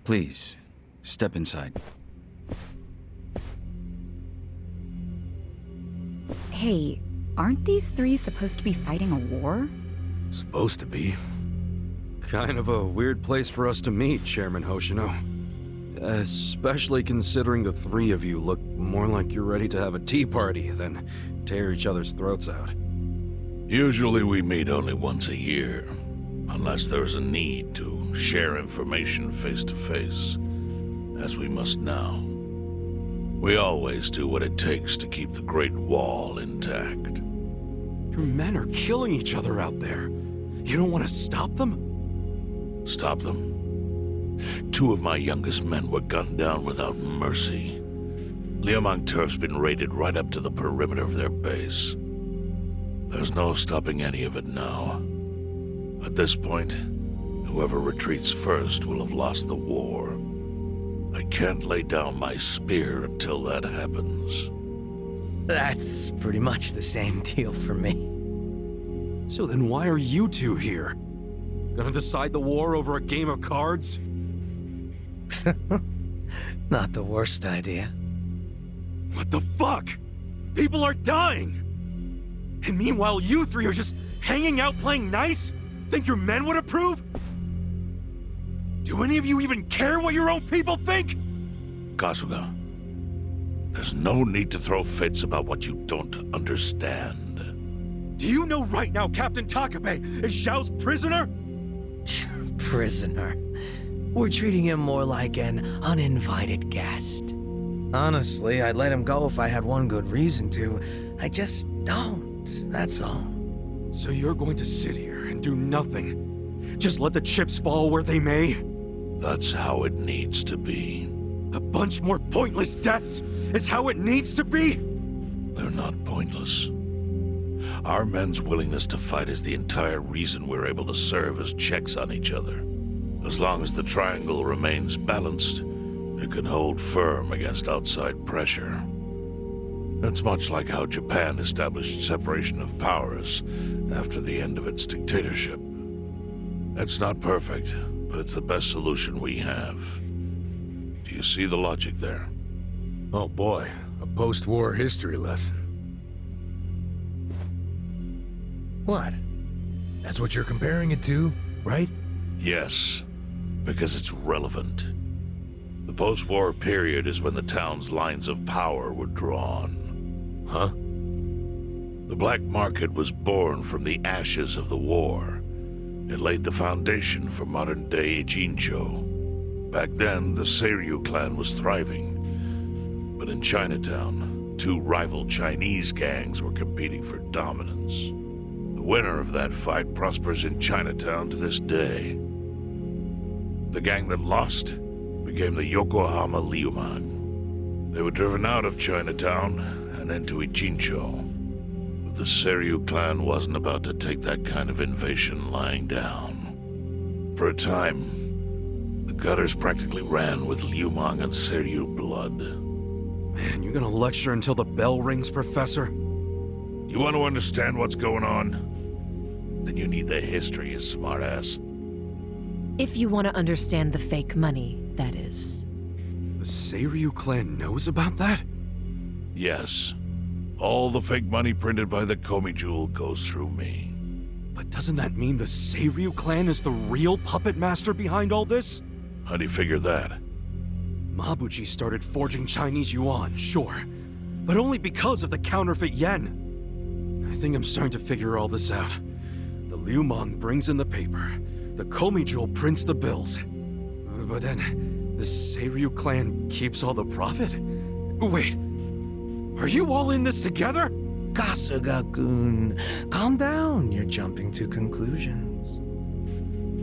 Please, step inside. Hey, aren't these three supposed to be fighting a war? Supposed to be. Kind of a weird place for us to meet, Chairman Hoshino. Especially considering the three of you look more like you're ready to have a tea party than tear each other's throats out. Usually we meet only once a year, unless there's a need to share information face to face, as we must now. We always do what it takes to keep the Great Wall intact. Your men are killing each other out there. You don't want to stop them? Stop them? 2 of my youngest men were gunned down without mercy. Blue M.2's been raided right up to the perimeter of their base. There's no stopping any of it now. At this point, whoever retreats first will have lost the war. I can't lay down my spear until that happens. That's pretty much the same deal for me. So then why are you two here? Gonna decide the war over a game of cards? Not the worst idea. What the fuck? People are dying! And meanwhile you three are just hanging out playing nice? Think your men would approve? Do any of you even care what your own people think? Kasuga, there's no need to throw fits about what you don't understand. Do you know right now Captain Takabe is Zhao's prisoner? Prisoner. We're treating him more like an uninvited guest. Honestly, I'd let him go if I had one good reason to. I just don't, that's all. So you're going to sit here and do nothing? Just let the chips fall where they may? That's how it needs to be. A bunch more pointless deaths is how it needs to be? They're not pointless. Our men's willingness to fight is the entire reason we're able to serve as checks on each other. As long as the triangle remains balanced, it can hold firm against outside pressure. It's much like how Japan established separation of powers after the end of its dictatorship. It's not perfect, but it's the best solution we have. Do you see the logic there? Oh boy, a post-war history lesson. What? That's what you're comparing it to, right? Yes, because it's relevant. The post-war period is when the town's lines of power were drawn. Huh? The black market was born from the ashes of the war. It laid the foundation for modern-day Ijincho. Back then, the Seiryu clan was thriving. But in Chinatown, 2 rival Chinese gangs were competing for dominance. The winner of that fight prospers in Chinatown to this day. The gang that lost became the Yokohama Liumang. They were driven out of Chinatown and into Ijincho. But the Seiryu clan wasn't about to take that kind of invasion lying down. For a time, the gutters practically ran with Liumang and Seiryu blood. Man, you gonna lecture until the bell rings, Professor? You want to understand what's going on? Then you need the history, you smartass. If you want to understand the fake money, that is. The Seiryu clan knows about that? Yes. All the fake money printed by the Komi Jewel goes through me. But doesn't that mean the Seiryu clan is the real puppet master behind all this? How do you figure that? Mabuchi started forging Chinese yuan, sure. But only because of the counterfeit yen. I think I'm starting to figure all this out. The Liumang brings in the paper. The Komi Jewel prints the bills. But then, the Seiryu clan keeps all the profit? Wait, are you all in this together? Kasuga-kun, calm down. You're jumping to conclusions.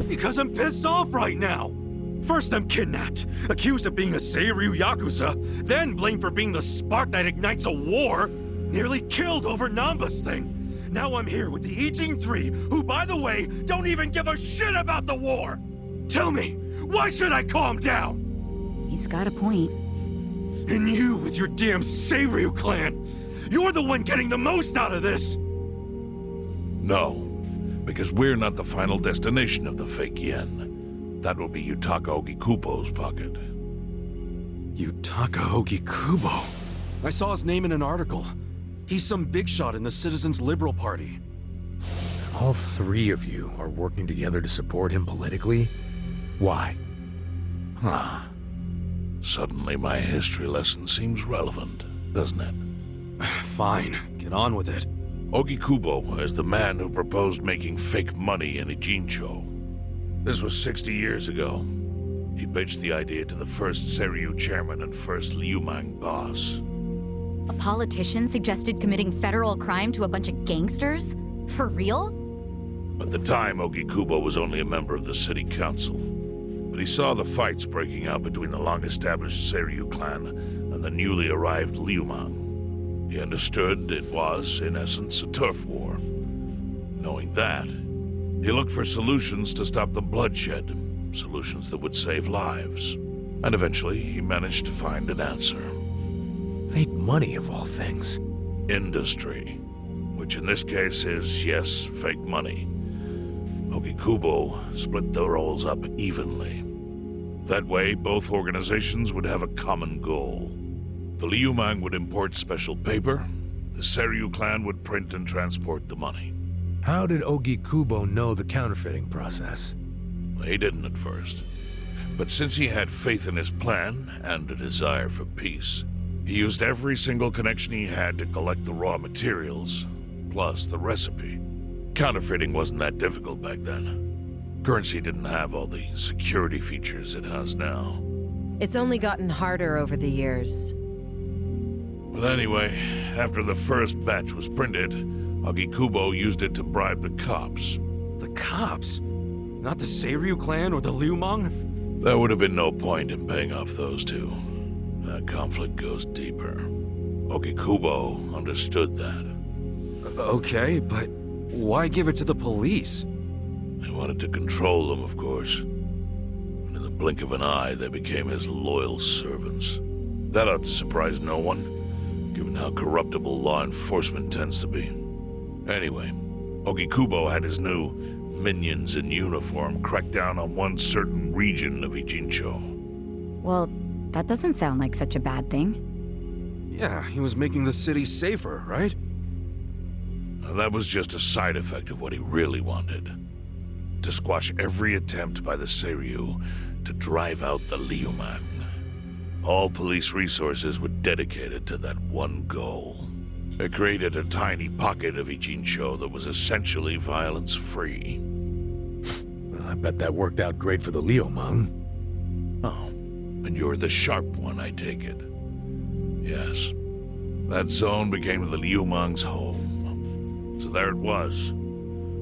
Because I'm pissed off right now. First I'm kidnapped, accused of being a Seiryu Yakuza, then blamed for being the spark that ignites a war, nearly killed over Namba's thing. Now I'm here with the Ijin 3, who, by the way, don't even give a shit about the war! Tell me, why should I calm down? He's got a point. And you with your damn Seiryu clan! You're the one getting the most out of this! No, because we're not the final destination of the fake yen. That will be Yutaka Ogikubo's pocket. Yutaka Ogikubo. I saw his name in an article. He's some big shot in the Citizens Liberal Party. All three of you are working together to support him politically? Why? Huh. Suddenly my history lesson seems relevant, doesn't it? Fine, get on with it. Ogikubo is the man who proposed making fake money in Ijincho. This was 60 years ago. He pitched the idea to the first Seiryu chairman and first Liumang boss. A politician suggested committing federal crime to a bunch of gangsters? For real? At the time, Ogikubo was only a member of the city council. But he saw the fights breaking out between the long-established Seiryu clan and the newly arrived Liumang. He understood it was, in essence, a turf war. Knowing that, he looked for solutions to stop the bloodshed, solutions that would save lives. And eventually, he managed to find an answer. Fake money, of all things. Industry. Which in this case is, yes, fake money. Ogikubo split the roles up evenly. That way, both organizations would have a common goal. The Liumang would import special paper, the Seiryu clan would print and transport the money. How did Ogikubo know the counterfeiting process? He didn't at first. But since he had faith in his plan and a desire for peace, he used every single connection he had to collect the raw materials, plus the recipe. Counterfeiting wasn't that difficult back then. Currency didn't have all the security features it has now. It's only gotten harder over the years. But anyway, after the first batch was printed, Ogikubo used it to bribe the cops. The cops? Not the Seiryu clan or the Liumang? There would have been no point in paying off those two. That conflict goes deeper. Ogikubo understood that. Okay, but why give it to the police? He wanted to control them, of course. And in the blink of an eye, they became his loyal servants. That ought to surprise no one, given how corruptible law enforcement tends to be. Anyway, Ogikubo had his new minions in uniform crack down on one certain region of Ijincho. Well, that doesn't sound like such a bad thing. Yeah, he was making the city safer, right? Now, that was just a side effect of what he really wanted. To squash every attempt by the Seiryu to drive out the Liumang. All police resources were dedicated to that one goal. It created a tiny pocket of Ijincho that was essentially violence-free. Well, I bet that worked out great for the Liumang. Oh, and you're the sharp one, I take it. Yes. That zone became the Liumang's home. So there it was.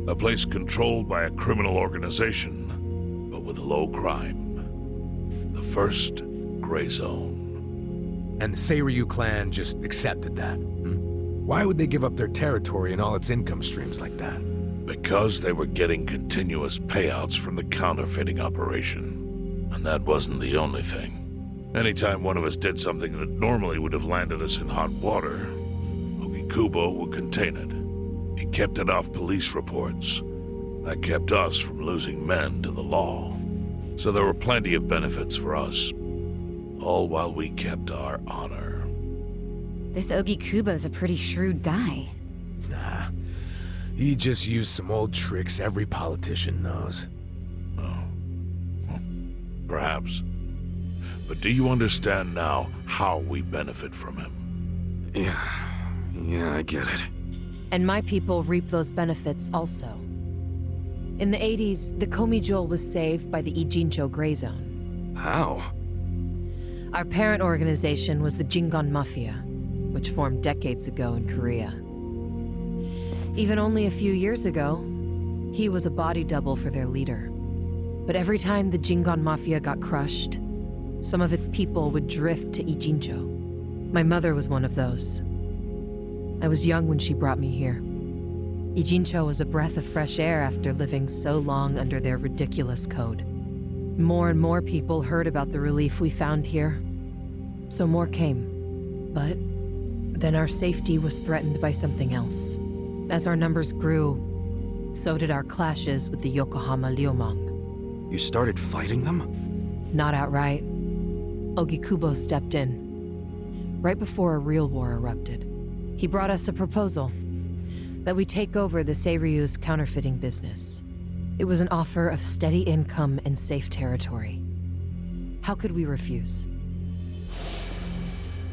A place controlled by a criminal organization, but with low crime. The first gray zone. And the Seiryu clan just accepted that. Why would they give up their territory and all its income streams like that? Because they were getting continuous payouts from the counterfeiting operation. And that wasn't the only thing. Anytime one of us did something that normally would have landed us in hot water, Ogikubo would contain it. He kept it off police reports. That kept us from losing men to the law. So there were plenty of benefits for us. All while we kept our honor. This Ogikubo's a pretty shrewd guy. Nah. He just used some old tricks every politician knows. Oh. Perhaps. But do you understand now how we benefit from him? Yeah, I get it. And my people reap those benefits also. In the 80s, the Komi was saved by the Ijincho Gray Zone. How? Our parent organization was the Jingon Mafia, which formed decades ago in Korea. Even only a few years ago, he was a body double for their leader. But every time the Jingon Mafia got crushed, some of its people would drift to Ijincho. My mother was one of those. I was young when she brought me here. Ijincho was a breath of fresh air after living so long under their ridiculous code. More and more people heard about the relief we found here, so more came. But then our safety was threatened by something else. As our numbers grew, so did our clashes with the Yokohama Liumang. You started fighting them? Not outright. Ogikubo stepped in. Right before a real war erupted. He brought us a proposal. That we take over the Seiryu's counterfeiting business. It was an offer of steady income and safe territory. How could we refuse?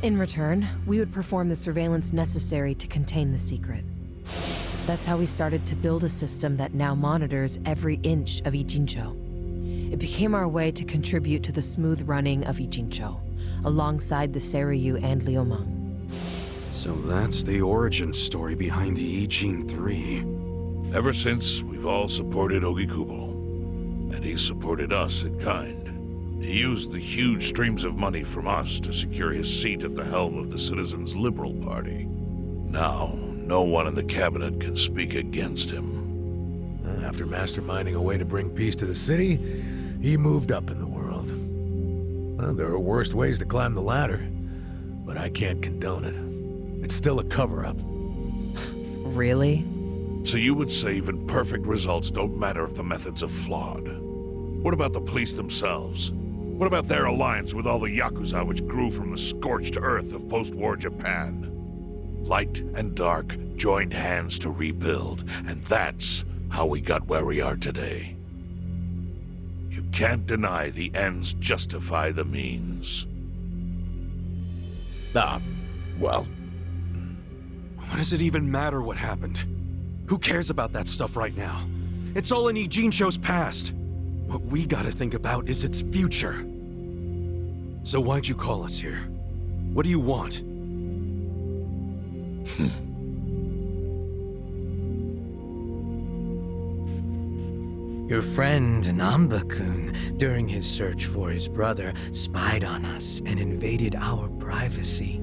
In return, we would perform the surveillance necessary to contain the secret. That's how we started to build a system that now monitors every inch of Ijincho. It became our way to contribute to the smooth running of Ijincho, alongside the Seiryu and Liumang. So that's the origin story behind the Ijin 3. Ever since, we've all supported Ogikubo, and he supported us in kind. He used the huge streams of money from us to secure his seat at the helm of the Citizens' Liberal Party. Now, no one in the cabinet can speak against him. After masterminding a way to bring peace to the city, he moved up in the world. Well, there are worse ways to climb the ladder, but I can't condone it. It's still a cover-up. Really? So you would say even perfect results don't matter if the methods are flawed? What about the police themselves? What about their alliance with all the Yakuza which grew from the scorched earth of post-war Japan? Light and dark joined hands to rebuild, and that's how we got where we are today. You can't deny the ends justify the means. Well, What does it even matter what happened? Who cares about that stuff right now? It's all in Ijincho's past. What we gotta think about is its future. So why'd you call us here? What do you want? Your friend Namba-kun, during his search for his brother, spied on us and invaded our privacy.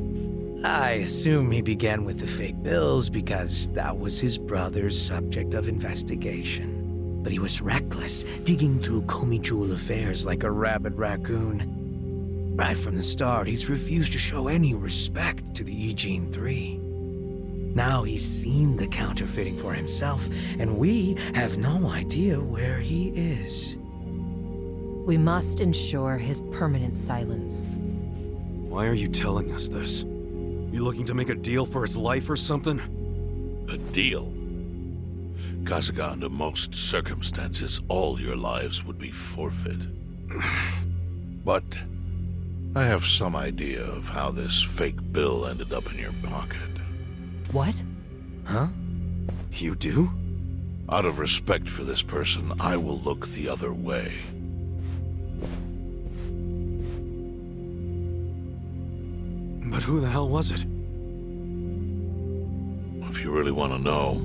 I assume he began with the fake bills because that was his brother's subject of investigation. But he was reckless, digging through Komi Jewel affairs like a rabid raccoon. Right from the start, he's refused to show any respect to the Ijin 3. Now he's seen the counterfeiting for himself, and we have no idea where he is. We must ensure his permanent silence. Why are you telling us this? You looking to make a deal for his life or something? A deal? Kasuga, under most circumstances, all your lives would be forfeit. But I have some idea of how this fake bill ended up in your pocket. What? Huh? You do? Out of respect for this person, I will look the other way. But who the hell was it? If you really want to know,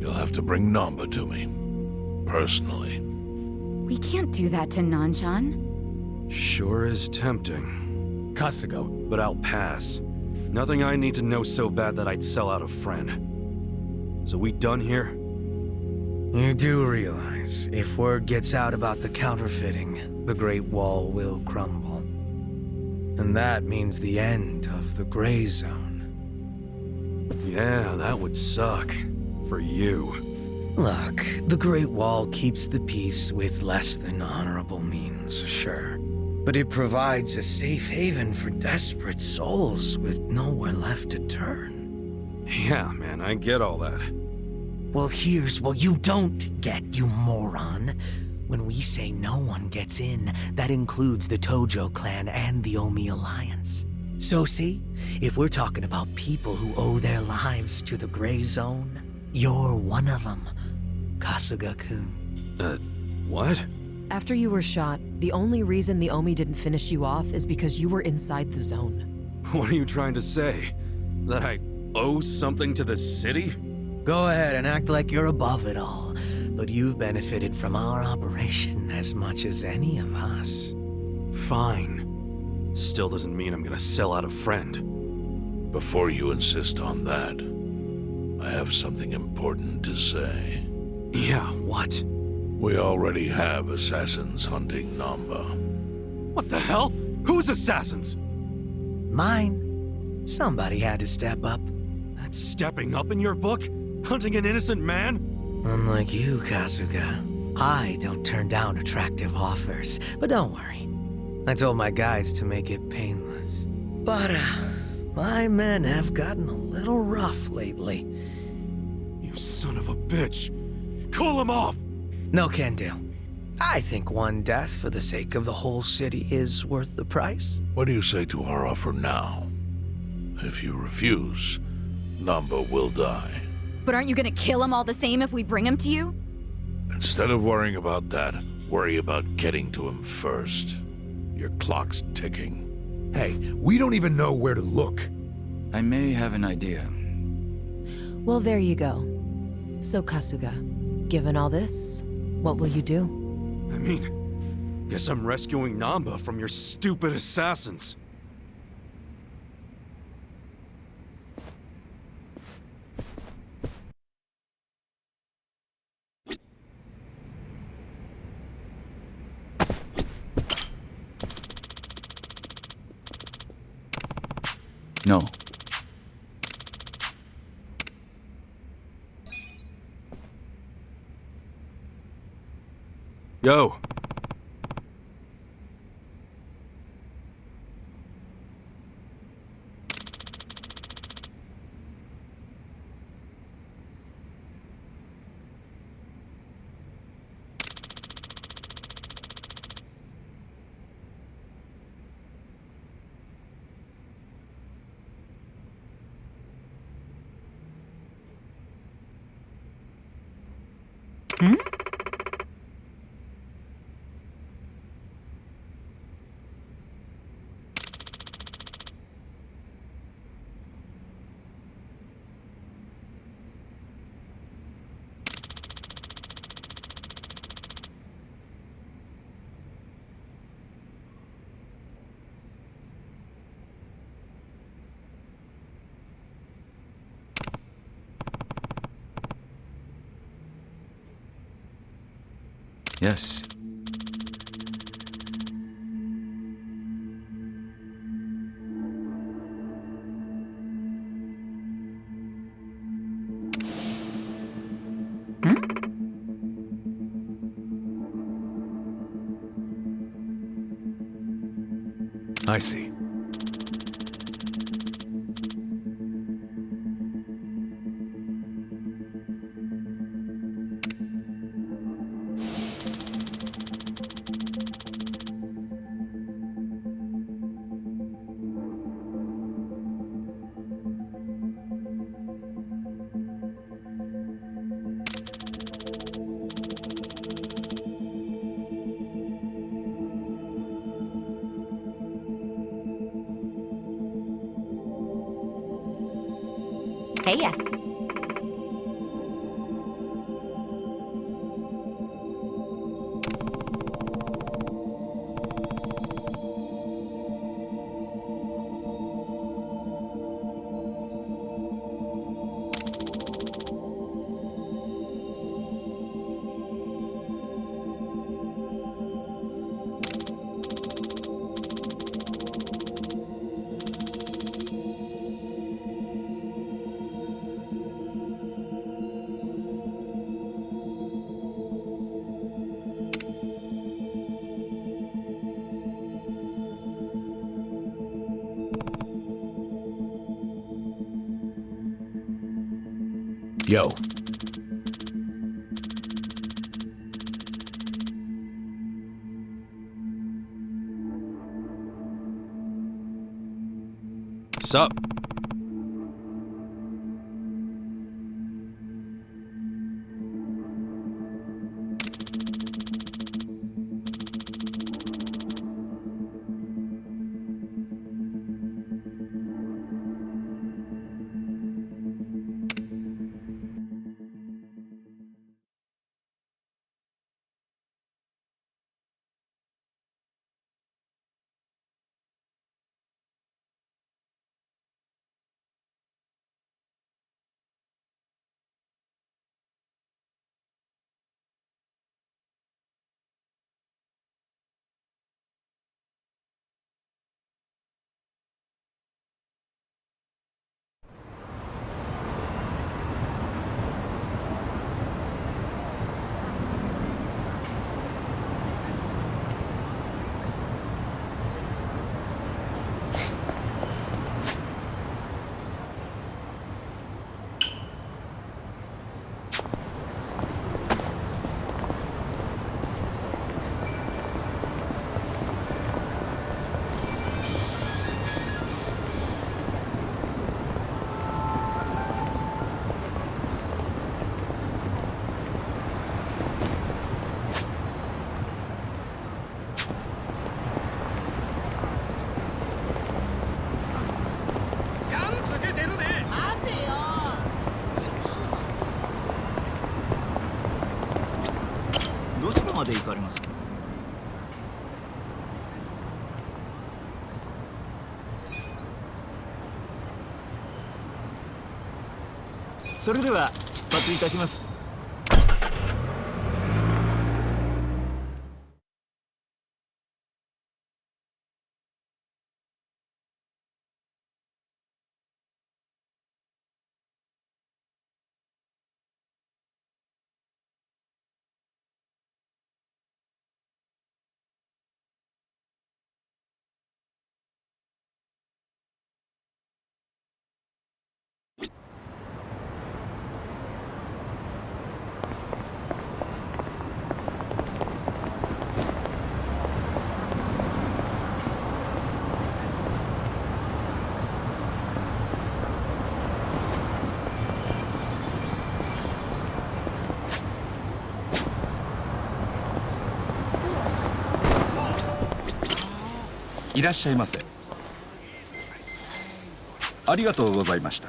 you'll have to bring Namba to me. Personally. We can't do that to Nanchan. Sure is tempting. Kasuga, But I'll pass. Nothing I need to know so bad that I'd sell out a friend. So we done here? You do realize, if word gets out about the counterfeiting, the Great Wall will crumble. And that means the end of the Gray Zone. Yeah, that would suck. For you. Look, the Great Wall keeps the peace with less than honorable means, sure. But it provides a safe haven for desperate souls with nowhere left to turn. Yeah, man, I get all that. Well, here's what you don't get, you moron. When we say no one gets in, that includes the Tojo clan and the Omi Alliance. So see, if we're talking about people who owe their lives to the Gray Zone, you're one of them, Kasuga-kun. What? After you were shot, the only reason the Omi didn't finish you off is because you were inside the zone. What are you trying to say? That I owe something to the city? Go ahead and act like you're above it all, but you've benefited from our operation as much as any of us. Fine. Still doesn't mean I'm gonna sell out a friend. Before you insist on that, I have something important to say. Yeah, what? We already have assassins hunting Namba. What the hell? Who's assassins? Mine. Somebody had to step up. That's stepping up in your book? Hunting an innocent man? Unlike you, Kasuga, I don't turn down attractive offers, but don't worry. I told my guys to make it painless. But, my men have gotten a little rough lately. You son of a bitch! Call him off! No can do. I think one death for the sake of the whole city is worth the price. What do you say to our offer now? If you refuse, Namba will die. But aren't you gonna kill him all the same if we bring him to you? Instead of worrying about that, worry about getting to him first. Your clock's ticking. Hey, we don't even know where to look. I may have an idea. Well, there you go. So, Kasuga, given all this, what will you do? I mean, guess I'm rescuing Namba from your stupid assassins. No. Yo! Yes. I see. Hey ya. Yo. Sup? まで行かれます？それでは出発いたします。いらっしゃいませ。ありがとうございました。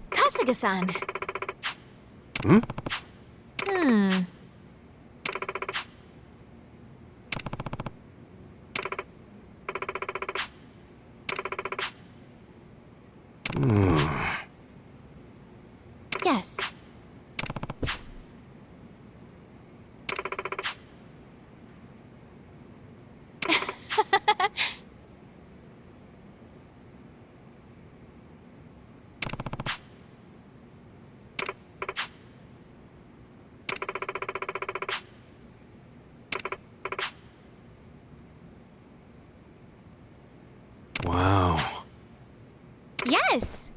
Kasuga-san. Hmm? Yes. Wow. Yes.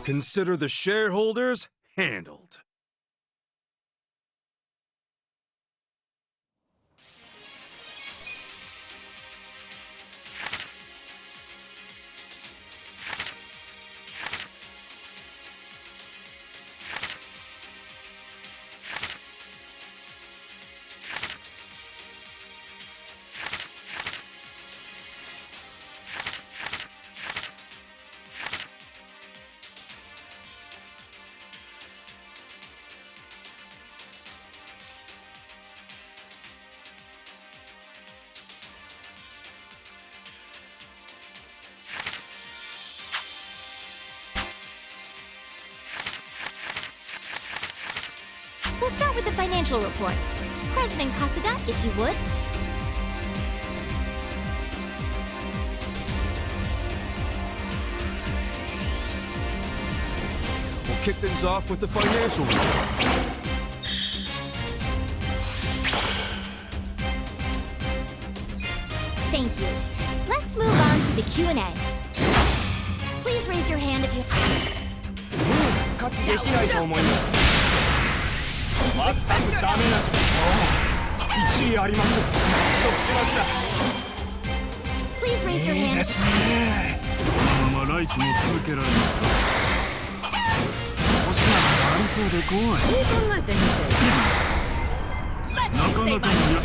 Consider the shareholders handled. We'll start with the financial report. President Kasuga, if you would. We'll kick things off with the financial report. Thank you. Let's move on to the Q&A. Please raise your hand if you... できないと思います。全くダメな1位あります。得しました。Please raise your hand. このままライフも続けられますか。星がありそうで怖い。考えてみて。なかなかのや。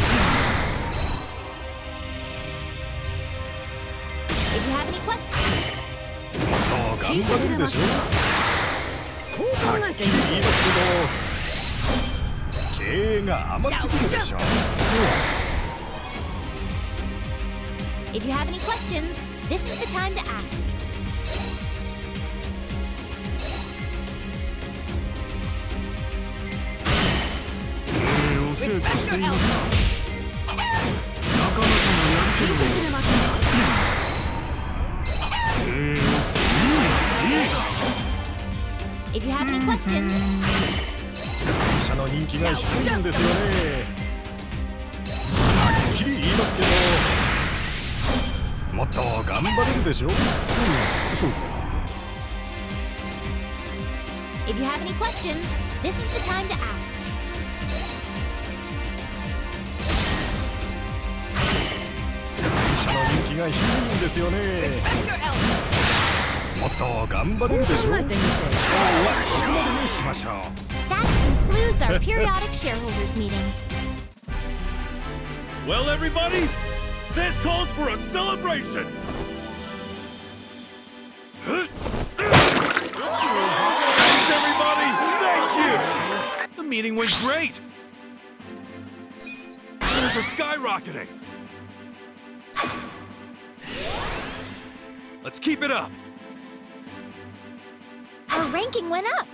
If you have any questions. もっと頑張るでしょ。はっきり言いますけど、経営が甘すぎるでしょ。If you have any questions, this is the time to ask. お稽古していますか。なかなかのやる気の。If you have any questions. 会社の人気が低いんですよね。はっきり言いますけど、もっと頑張れるでしょ。そうか。If you have any questions, this is the time to ask. 会社の人気が低いんですよね。もっと頑張れるでしょ。今日はここまでにしましょう。 That concludes our periodic shareholders meeting. Well, everybody, this calls for a celebration. Thanks, everybody. Thank you. The meeting went great. Shares are skyrocketing. Let's keep it up. Our ranking went up.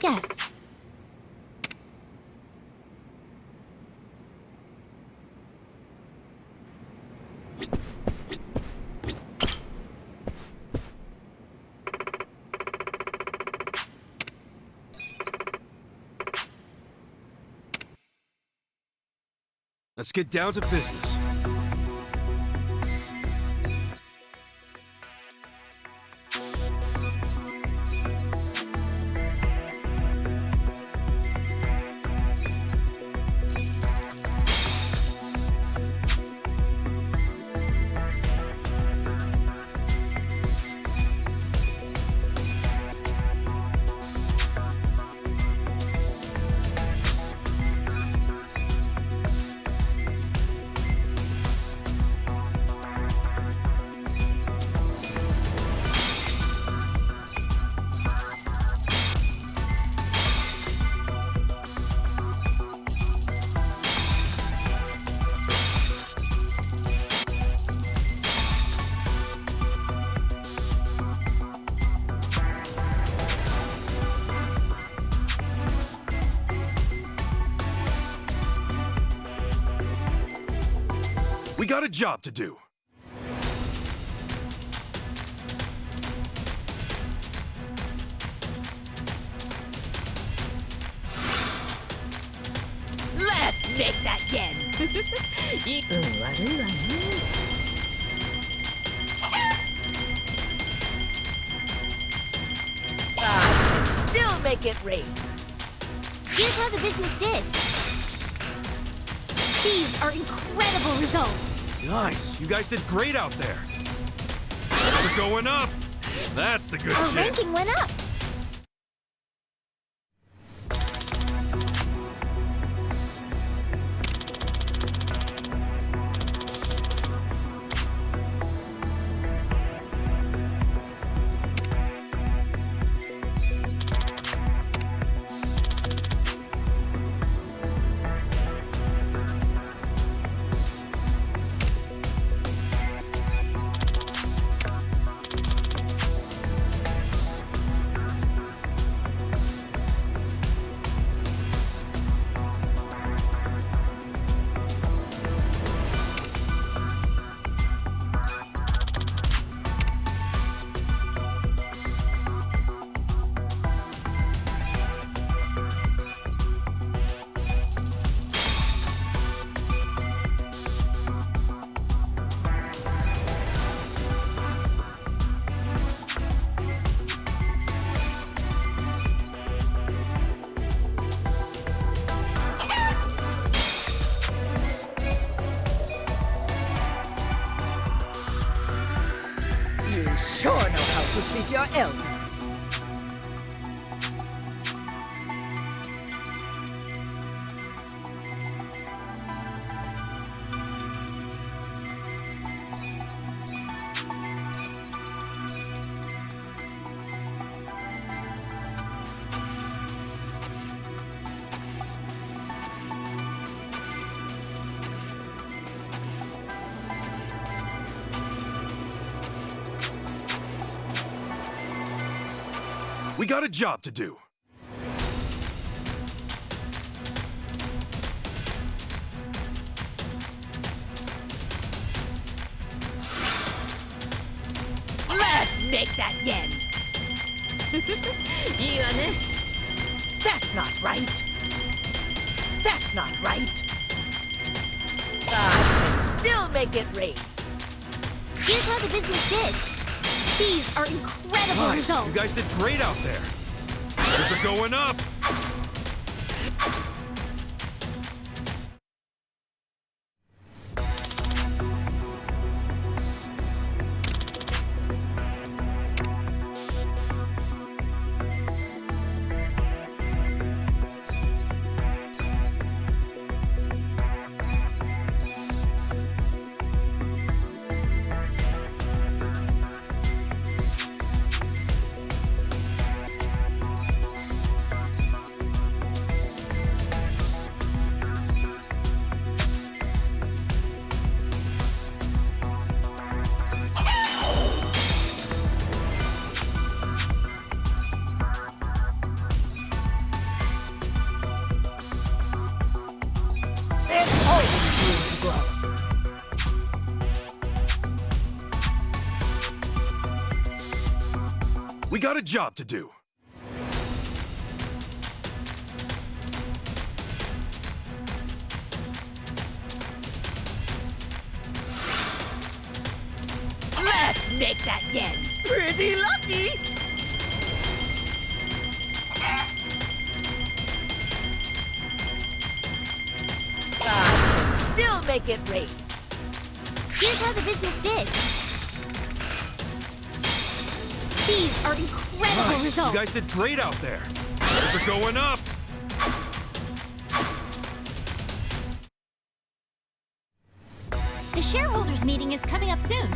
Yes. Let's get down to business. We got a job to do. make that yen. Still make it rain. Here's how the business did. These are incredible results. Nice. You guys did great out there. We're going up. That's the good Our shit. ranking went up. Sure know how to treat your elders. We got a job to do. Let's make that yen. That's not right. That's not right. Still make it rain. Here's how the business did. These are incredible Nice. results. You guys did great out there. We're going up. We got a job to do. Let's make that yen. Pretty lucky. Still make it rain. Here's how the business did. These are incredible Nice. results. You guys did great out there. We're going up. The shareholders meeting is coming up soon.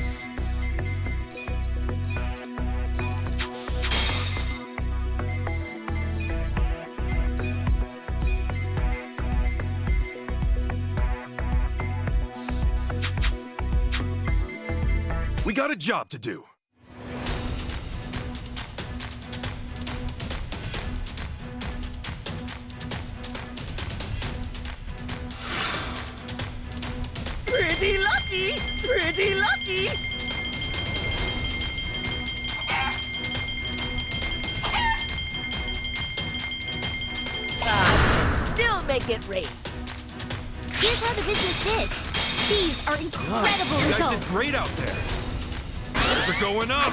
We got a job to do. Pretty lucky. Pretty lucky. Still make it rain. Here's how the business did. These are incredible You guys results. did great out there. Sales are going up.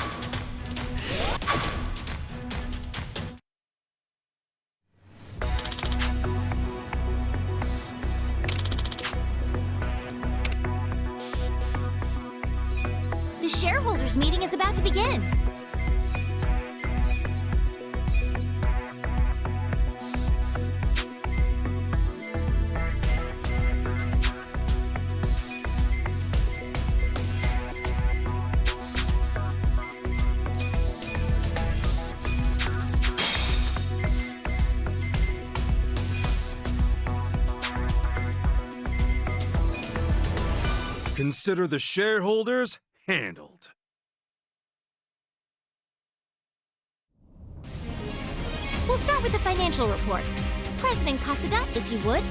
The shareholders meeting is about to begin. Consider the shareholders handled. We'll start with the financial report. President Kasuga, if you would.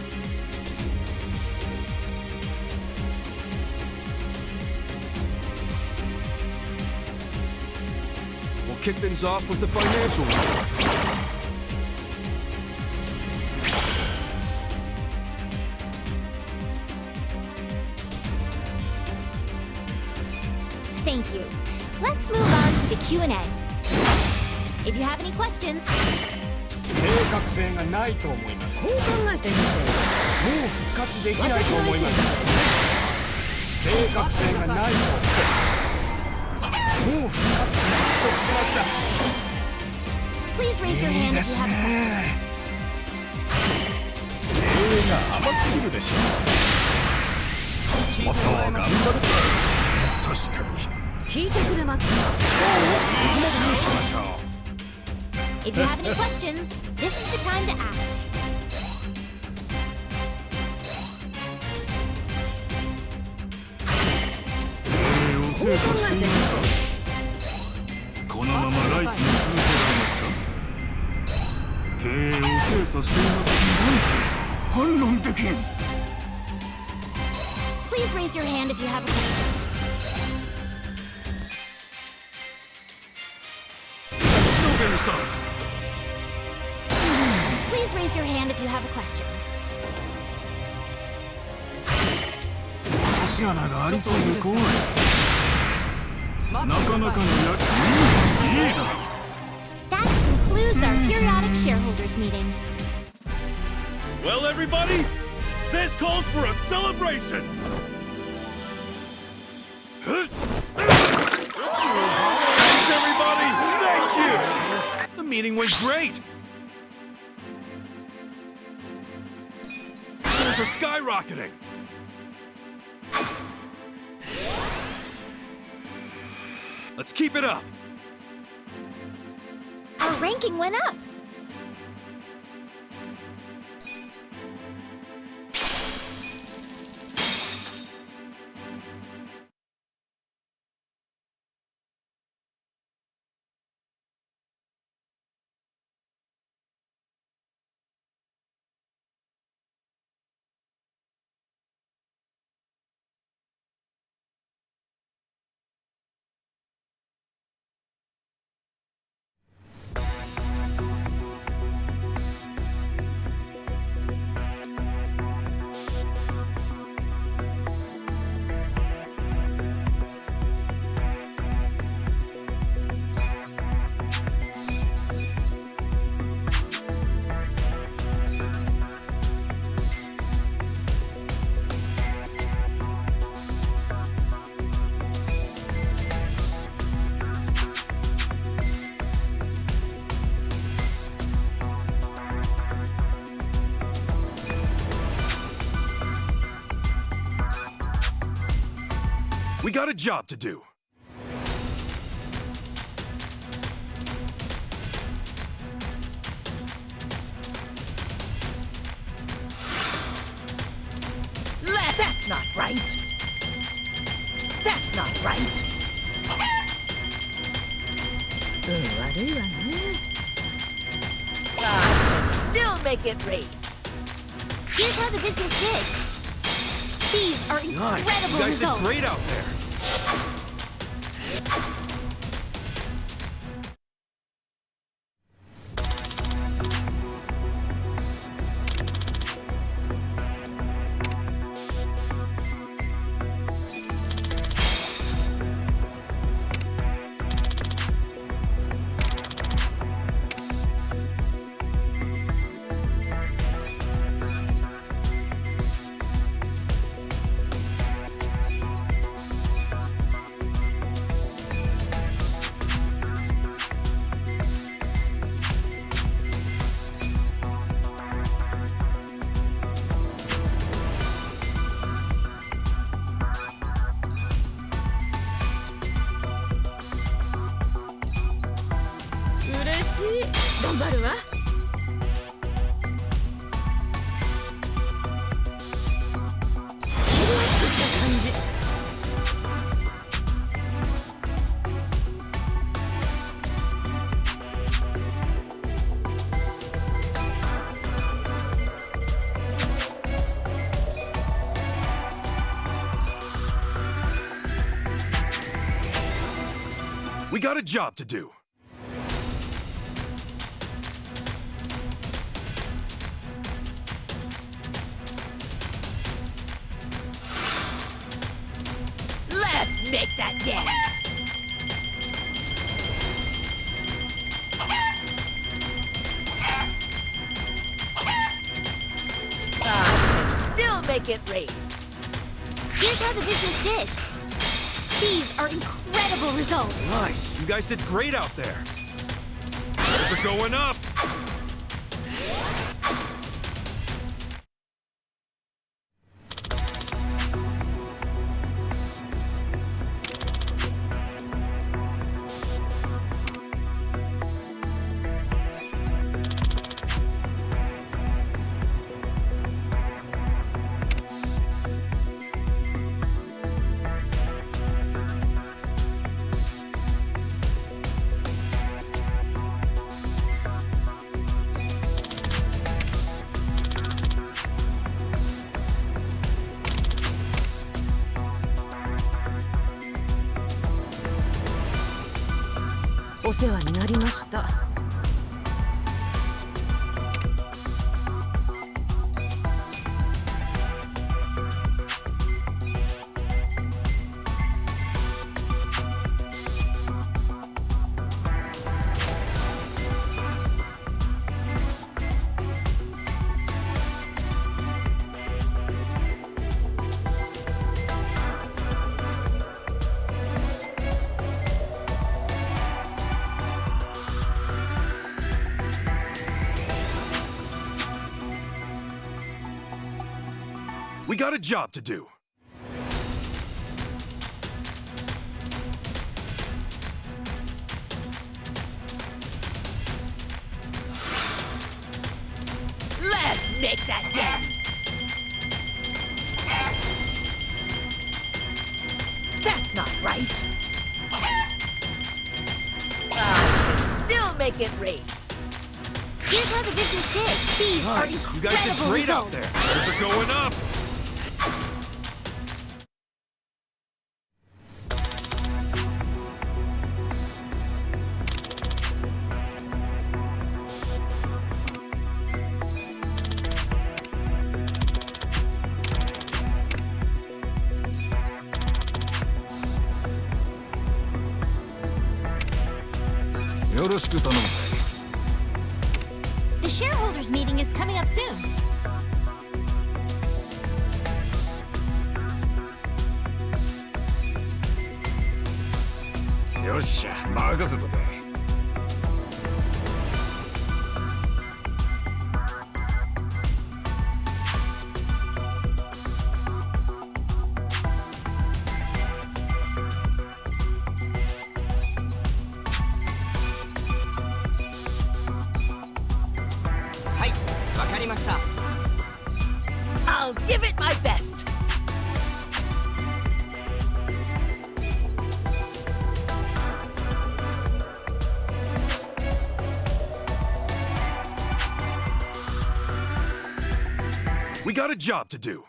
We'll kick things off with the financial report. Thank you. Let's move on to the Q&A. If you have any questions, 計画性がないと思います。こう考えてみて、もう復活できないと思います。計画性がないと。もう復活納得しました。 please raise your hand if you have a question. 経営が甘すぎるでしょう。もっと頑張ると。確かに。聞いてくれますか。今日はここまでにしましょう。 If you have any questions, this is the time to ask. このままライトに続けられますか。経営を精査していなくて反論できん。 Please raise your hand if you have a question. Please raise your hand if you have a question. 落とし穴がありそうで怖い。なかなかのやつ。いいだろ。 That concludes our periodic shareholders meeting. Well, everybody, this calls for a celebration. Thanks, everybody. Thank you. The meeting went great. Sales are skyrocketing. Let's keep it up. Our ranking went up. We got a job to do. That's not right. That's not right. Still make it rain. Here's how the business did. These are incredible You guys results. did great out there. We got a job to do. Let's make that yen! Still make it rain. Here's how the business did. These are incredible results. Nice. You guys did great out there. They're going up.お世話になりました。We got a job to do. Let's make that yen! That's not right. Still make it rain. Here's how the business did. These are Nice. You guys did incredible great out results. there. They're going up. The shareholders meeting is coming up soon. I'll give it my best. We got a job to do.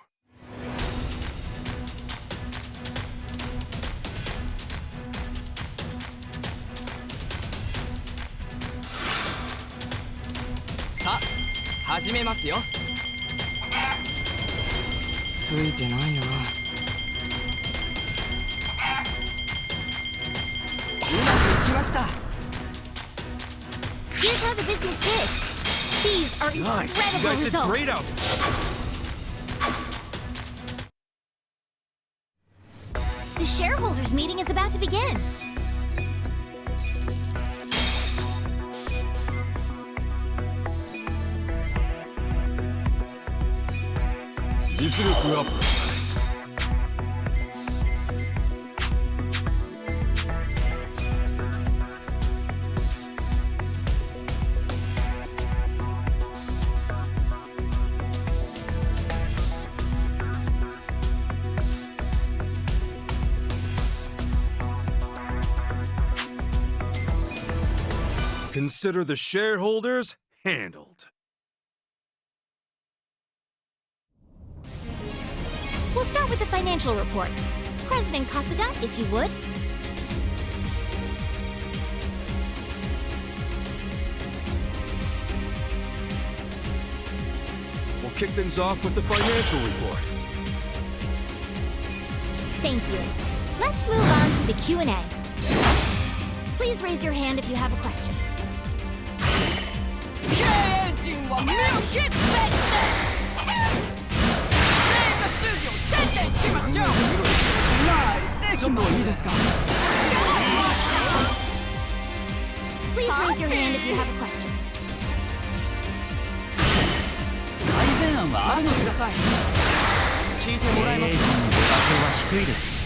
Sa, 始めますよ。ついてないな。うまくいきました。Here's how the business did. These are Nice. You incredible guys did results. great out there. The shareholders meeting is about to begin. Consider the shareholders handled. We'll start with the financial report. President Kasuga, if you would. kick things off with the financial report. Thank you. Let's move on to the Q&A. Please raise your hand if you have a question. 経営陣は目を引っぺって映画修理を徹底しましょう。ちょっといいですか。 Please raise your hand if you have a question. 改善案はあるのください。聞いてもらえますか。低いです。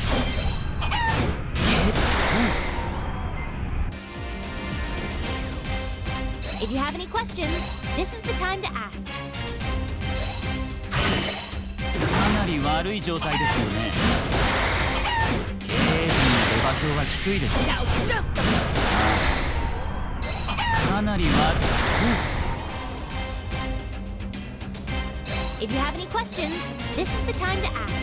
If you have any questions, this is the time to ask. かなり悪い状態ですよね。経営陣の出馬票は低いです。かなり悪い。If you have any questions, this is the time to ask.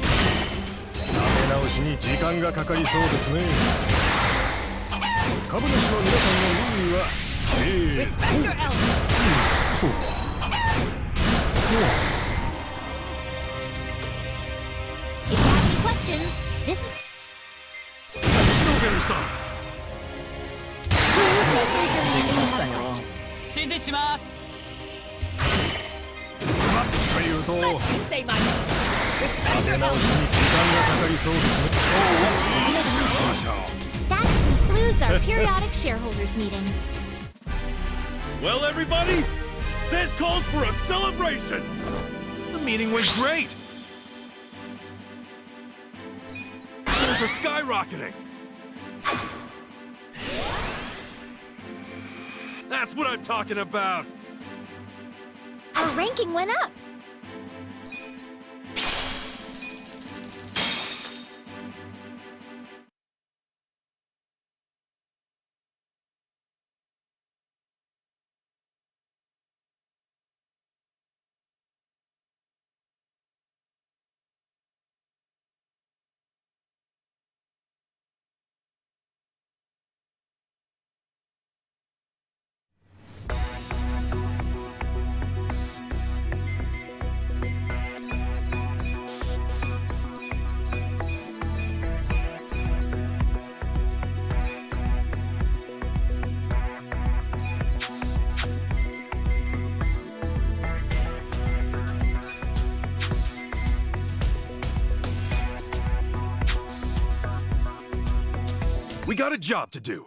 立て直しに時間がかかりそうですね。株主の皆さんの民意はそうか。 If you have any questions, this is... 指示します。というと、立て直しに時間がかかりそうですね。しましょう。 That concludes our periodic shareholders meeting. Well, everybody, this calls for a celebration. The meeting went great. Shares are skyrocketing. That's what I'm talking about. Our ranking went up. We got a job to do.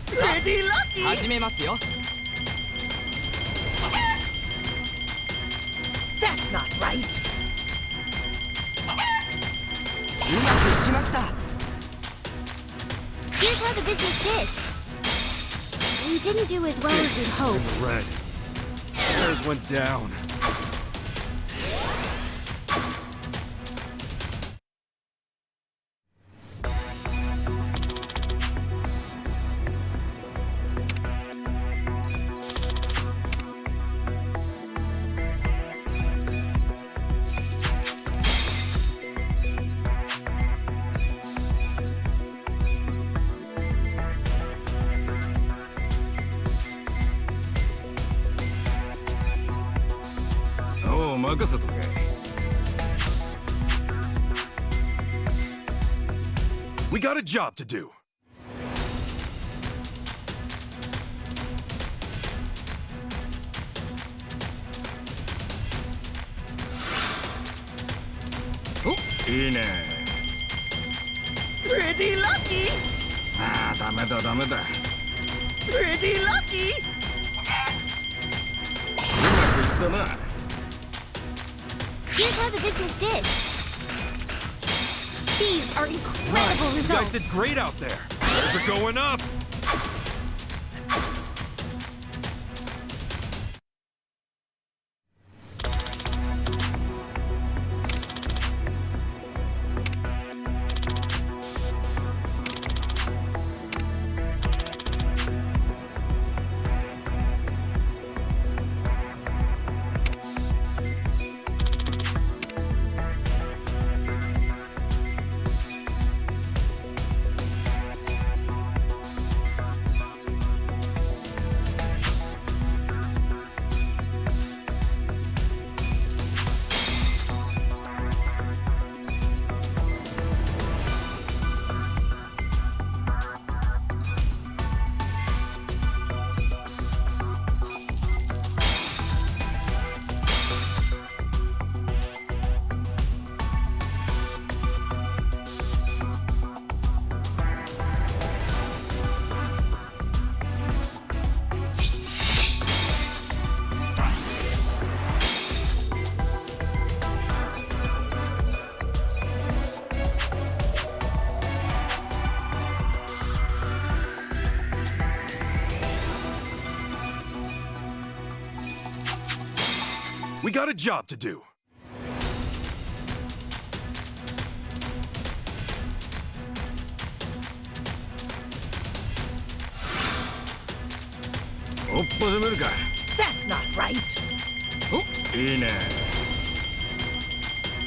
Pretty lucky. 始めますよ。 That's not right. うまくいきました。 Here's how the business did. We didn't do as well as we'd hoped. Red. Shares went down. We got a job to do. Oh, いいね。Pretty lucky. ああ、ダメだダメだ。 Pretty lucky. うまくいったな。 Here's how the business did. These are incredible You guys results. did great out there. Shares are going up. We got a job to do. That's not right.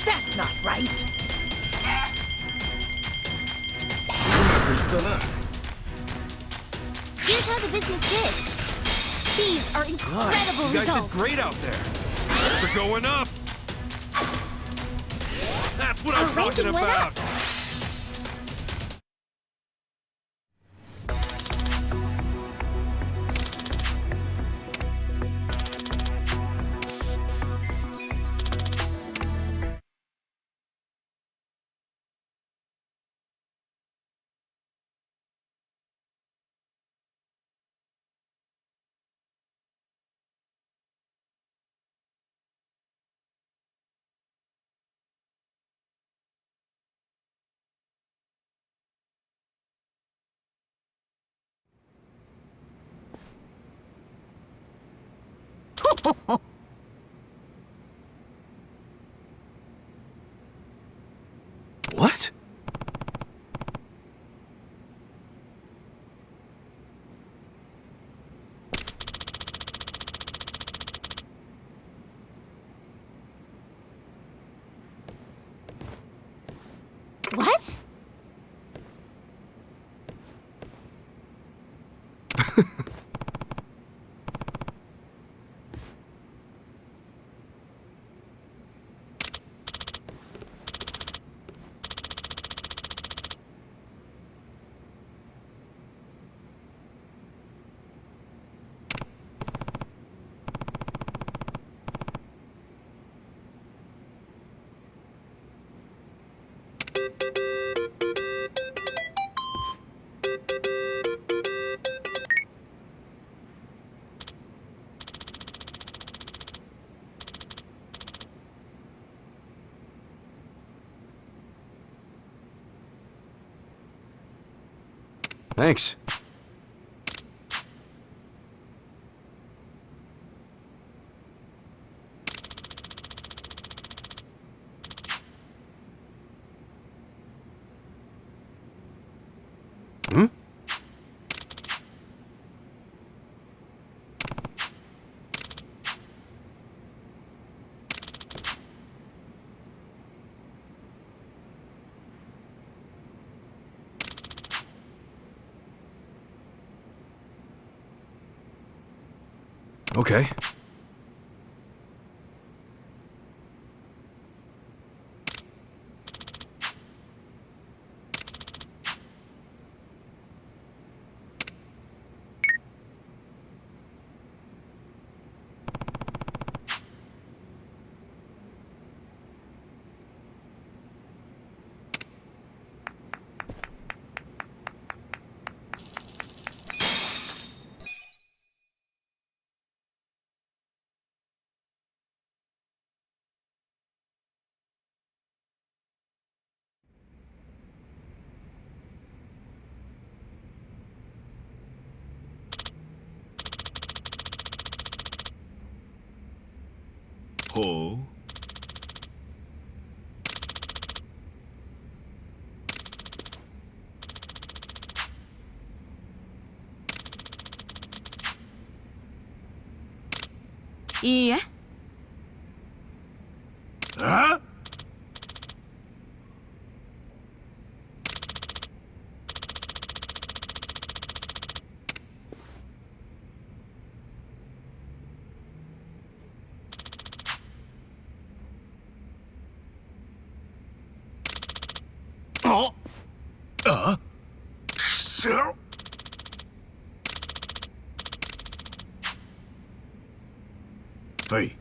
That's not right. Here's how the business did. These are incredible You guys results. did great out there. They're going up. That's what I'm Our talking ranking went about. up. What? What? Thanks. Hmm? Okay. Oh. Huh? Oh. So. Hey.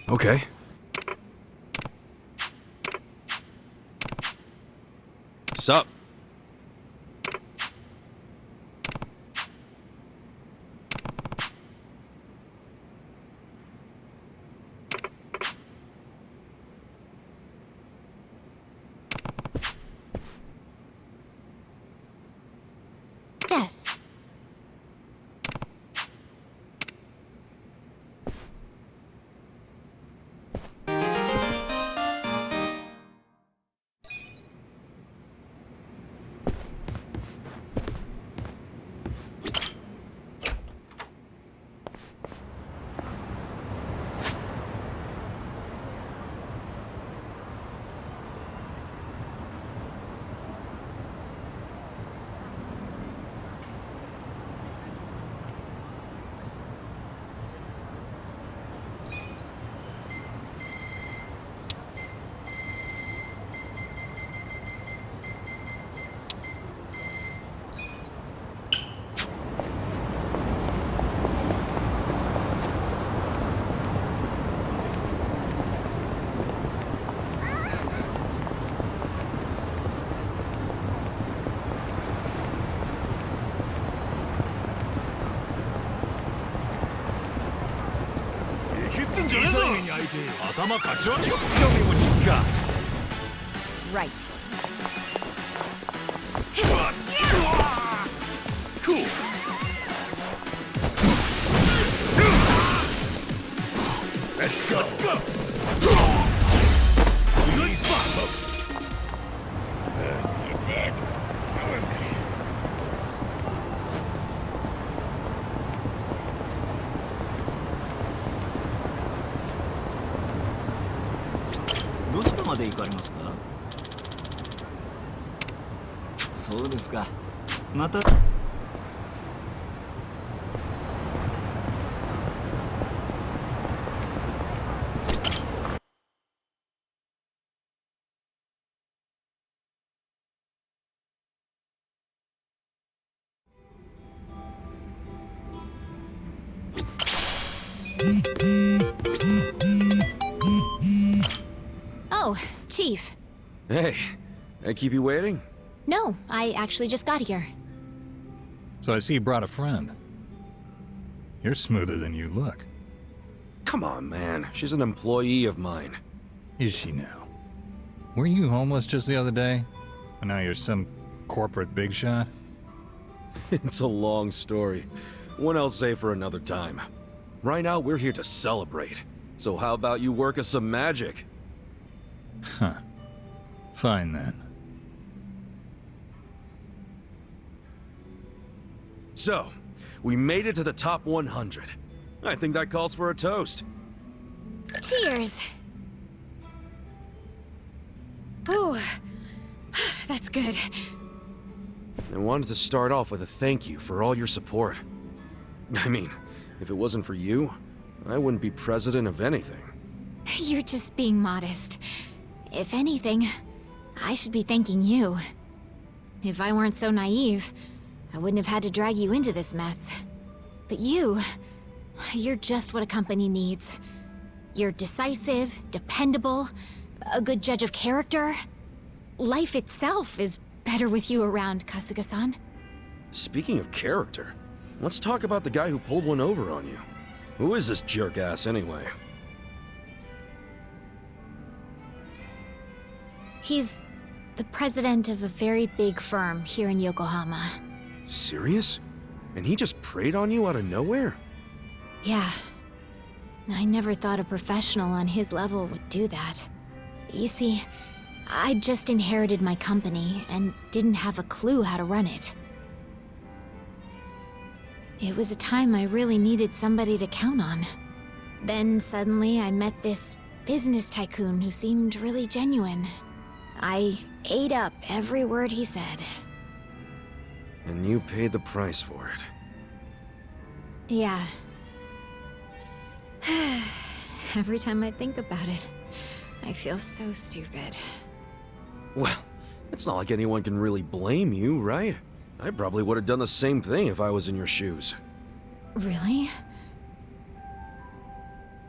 Okay. Sup? Yes. Show me what you got. Right. Cool. Let's go. Oh, Chief. Hey, I keep you waiting? No, I actually just got here. So I see you brought a friend. You're smoother than you look. Come on, man. She's an employee of mine. Is she now? Were you homeless just the other day? And now you're some corporate big shot? It's a long story. One I'll save for another time. Right now, we're here to celebrate. So how about you work us some magic? Huh. Fine then. So, we made it to the top 100. I think that calls for a toast. Cheers. Ooh, that's good. I wanted to start off with a thank you for all your support. I mean, if it wasn't for you, I wouldn't be president of anything. You're just being modest. If anything, I should be thanking you. If I weren't so naive, I wouldn't have had to drag you into this mess. But you're just what a company needs. You're decisive, dependable, a good judge of character. Life itself is better with you around, Kasuga-san. Speaking of character, let's talk about the guy who pulled one over on you. Who is this jerk-ass anyway? He's the president of a very big firm here in Yokohama. Serious? And he just preyed on you out of nowhere? Yeah. I never thought a professional on his level would do that. You see, I just inherited my company and didn't have a clue how to run it. It was a time I really needed somebody to count on. Then suddenly I met this business tycoon who seemed really genuine. I ate up every word he said. And you paid the price for it. Yeah. Every time I think about it, I feel so stupid. Well, it's not like anyone can really blame you, right? I probably would have done the same thing if I was in your shoes. Really?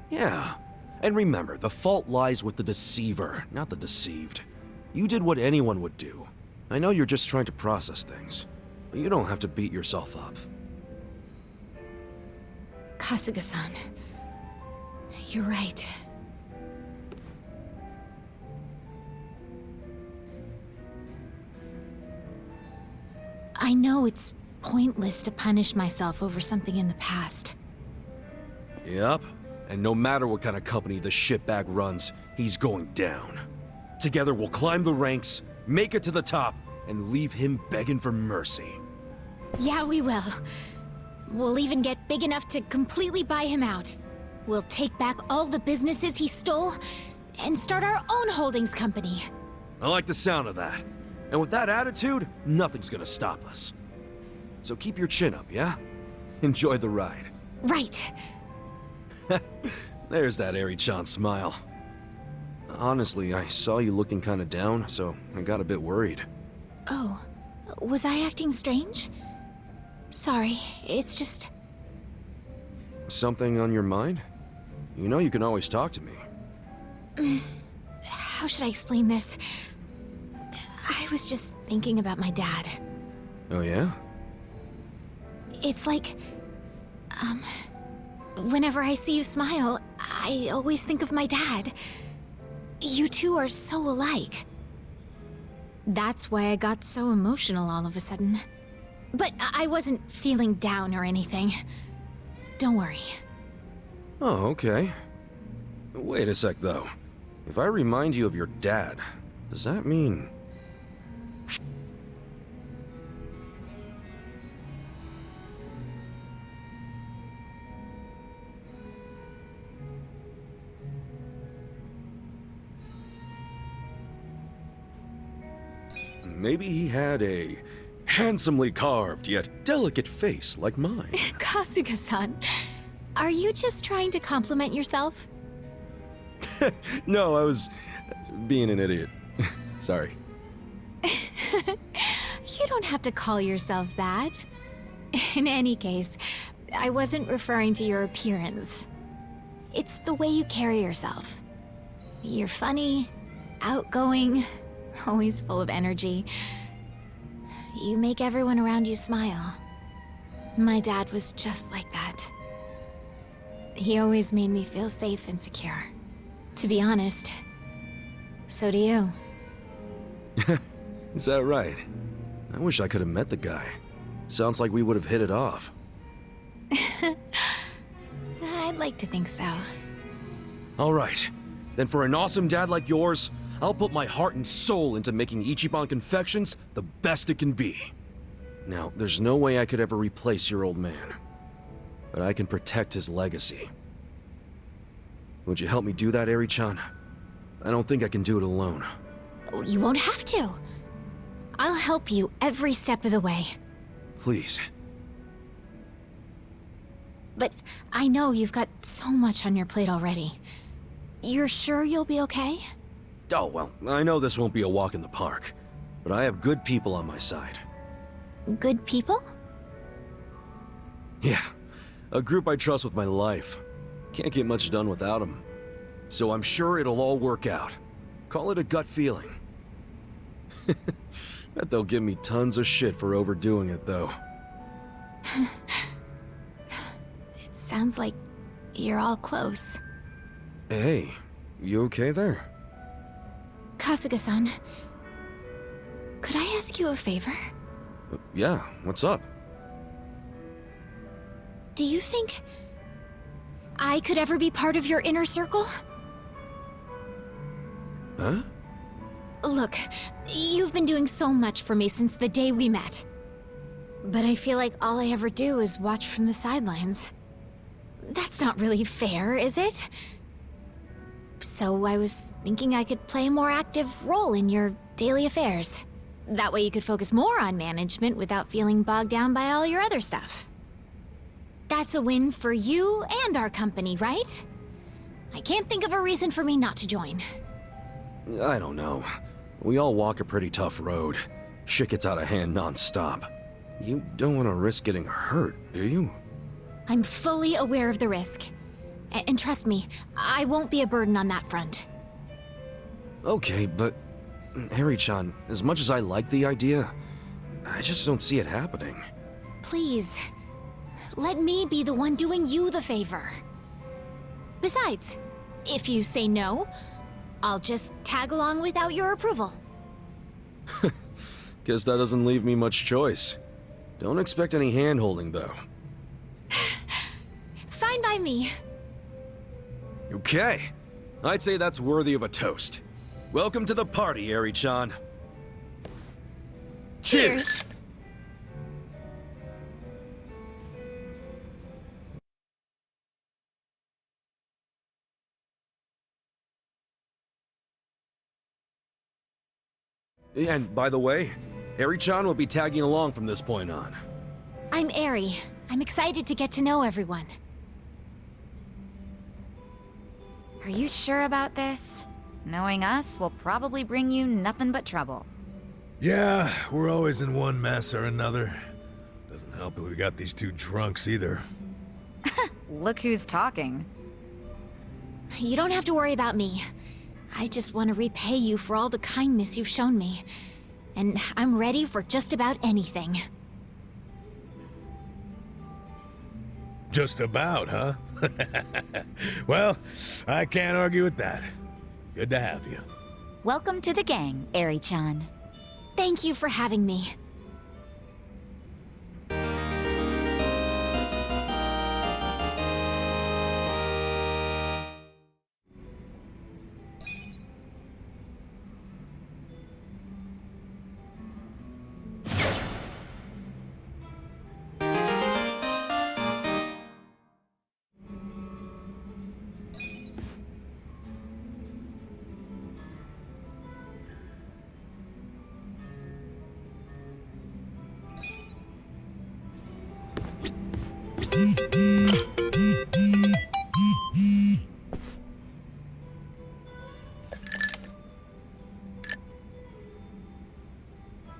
Yeah. And remember, the fault lies with the deceiver, not the deceived. You did what anyone would do. I know you're just trying to process things, but you don't have to beat yourself up. Kasuga-san, you're right. I know it's pointless to punish myself over something in the past. Yep, and no matter what kind of company the shitbag runs, he's going down. Together we'll climb the ranks, make it to the top, and leave him begging for mercy. Yeah, we will. We'll even get big enough to completely buy him out. We'll take back all the businesses he stole and start our own holdings company. I like the sound of that. And with that attitude, nothing's gonna stop us. So keep your chin up, yeah? Enjoy the ride. Right. There's that Eri-chan smile. Honestly, I saw you looking kinda down, so I got a bit worried. Oh, was I acting strange? Sorry, it's just... Something on your mind? You know you can always talk to me. How should I explain this? I was just thinking about my dad. Oh yeah? It's like... whenever I see you smile, I always think of my dad. You two are so alike. That's why I got so emotional all of a sudden. But I wasn't feeling down or anything. Don't worry. Oh, okay. Wait a sec, though. If I remind you of your dad, does that mean... Maybe he had a handsomely carved yet delicate face like mine. Kasuga-san, are you just trying to compliment yourself? No, I was being an idiot. Sorry. You don't have to call yourself that. In any case, I wasn't referring to your appearance. It's the way you carry yourself. You're funny, outgoing, always full of energy. You make everyone around you smile. My dad was just like that. He always made me feel safe and secure. To be honest, so do you. Is that right? I wish I could have met the guy. Sounds like we would have hit it off. I'd like to think so. All right. Then for an awesome dad like yours, I'll put my heart and soul into making Ichiban Confections the best it can be. Now, there's no way I could ever replace your old man. But I can protect his legacy. Would you help me do that, Eri-chan? I don't think I can do it alone. You won't have to. I'll help you every step of the way. Please. But I know you've got so much on your plate already. You're sure you'll be okay? Oh, well, I know this won't be a walk in the park, but I have good people on my side. Good people? Yeah, a group I trust with my life. Can't get much done without them. So I'm sure it'll all work out. Call it a gut feeling. Bet they'll give me tons of shit for overdoing it, though. It sounds like you're all close. Hey, you okay there? Kasuga-san, could I ask you a favor? Yeah, what's up? Do you think I could ever be part of your inner circle? Huh? Look, you've been doing so much for me since the day we met. But I feel like all I ever do is watch from the sidelines. That's not really fair, is it? So I was thinking I could play a more active role in your daily affairs. That way you could focus more on management without feeling bogged down by all your other stuff. That's a win for you and our company, right? I can't think of a reason for me not to join. I don't know. We all walk a pretty tough road. Shit gets out of hand non-stop. You don't want to risk getting hurt, do you? I'm fully aware of the risk. And trust me, I won't be a burden on that front. Okay, but Harry-chan, as much as I like the idea, I just don't see it happening. Please, let me be the one doing you the favor. Besides, if you say no, I'll just tag along without your approval. Guess that doesn't leave me much choice. Don't expect any hand-holding, though. Fine by me. Okay. I'd say that's worthy of a toast. Welcome to the party, Harry-chan. Cheers! And by the way, Harry-chan will be tagging along from this point on. I'm Eri. I'm excited to get to know everyone. Are you sure about this? Knowing us will probably bring you nothing but trouble. Yeah, we're always in one mess or another. Doesn't help that we got these two drunks either. Look who's talking. You don't have to worry about me. I just want to repay you for all the kindness you've shown me. And I'm ready for just about anything. Just about, huh? Well, I can't argue with that. Good to have you. Welcome to the gang, Eri-chan. Thank you for having me.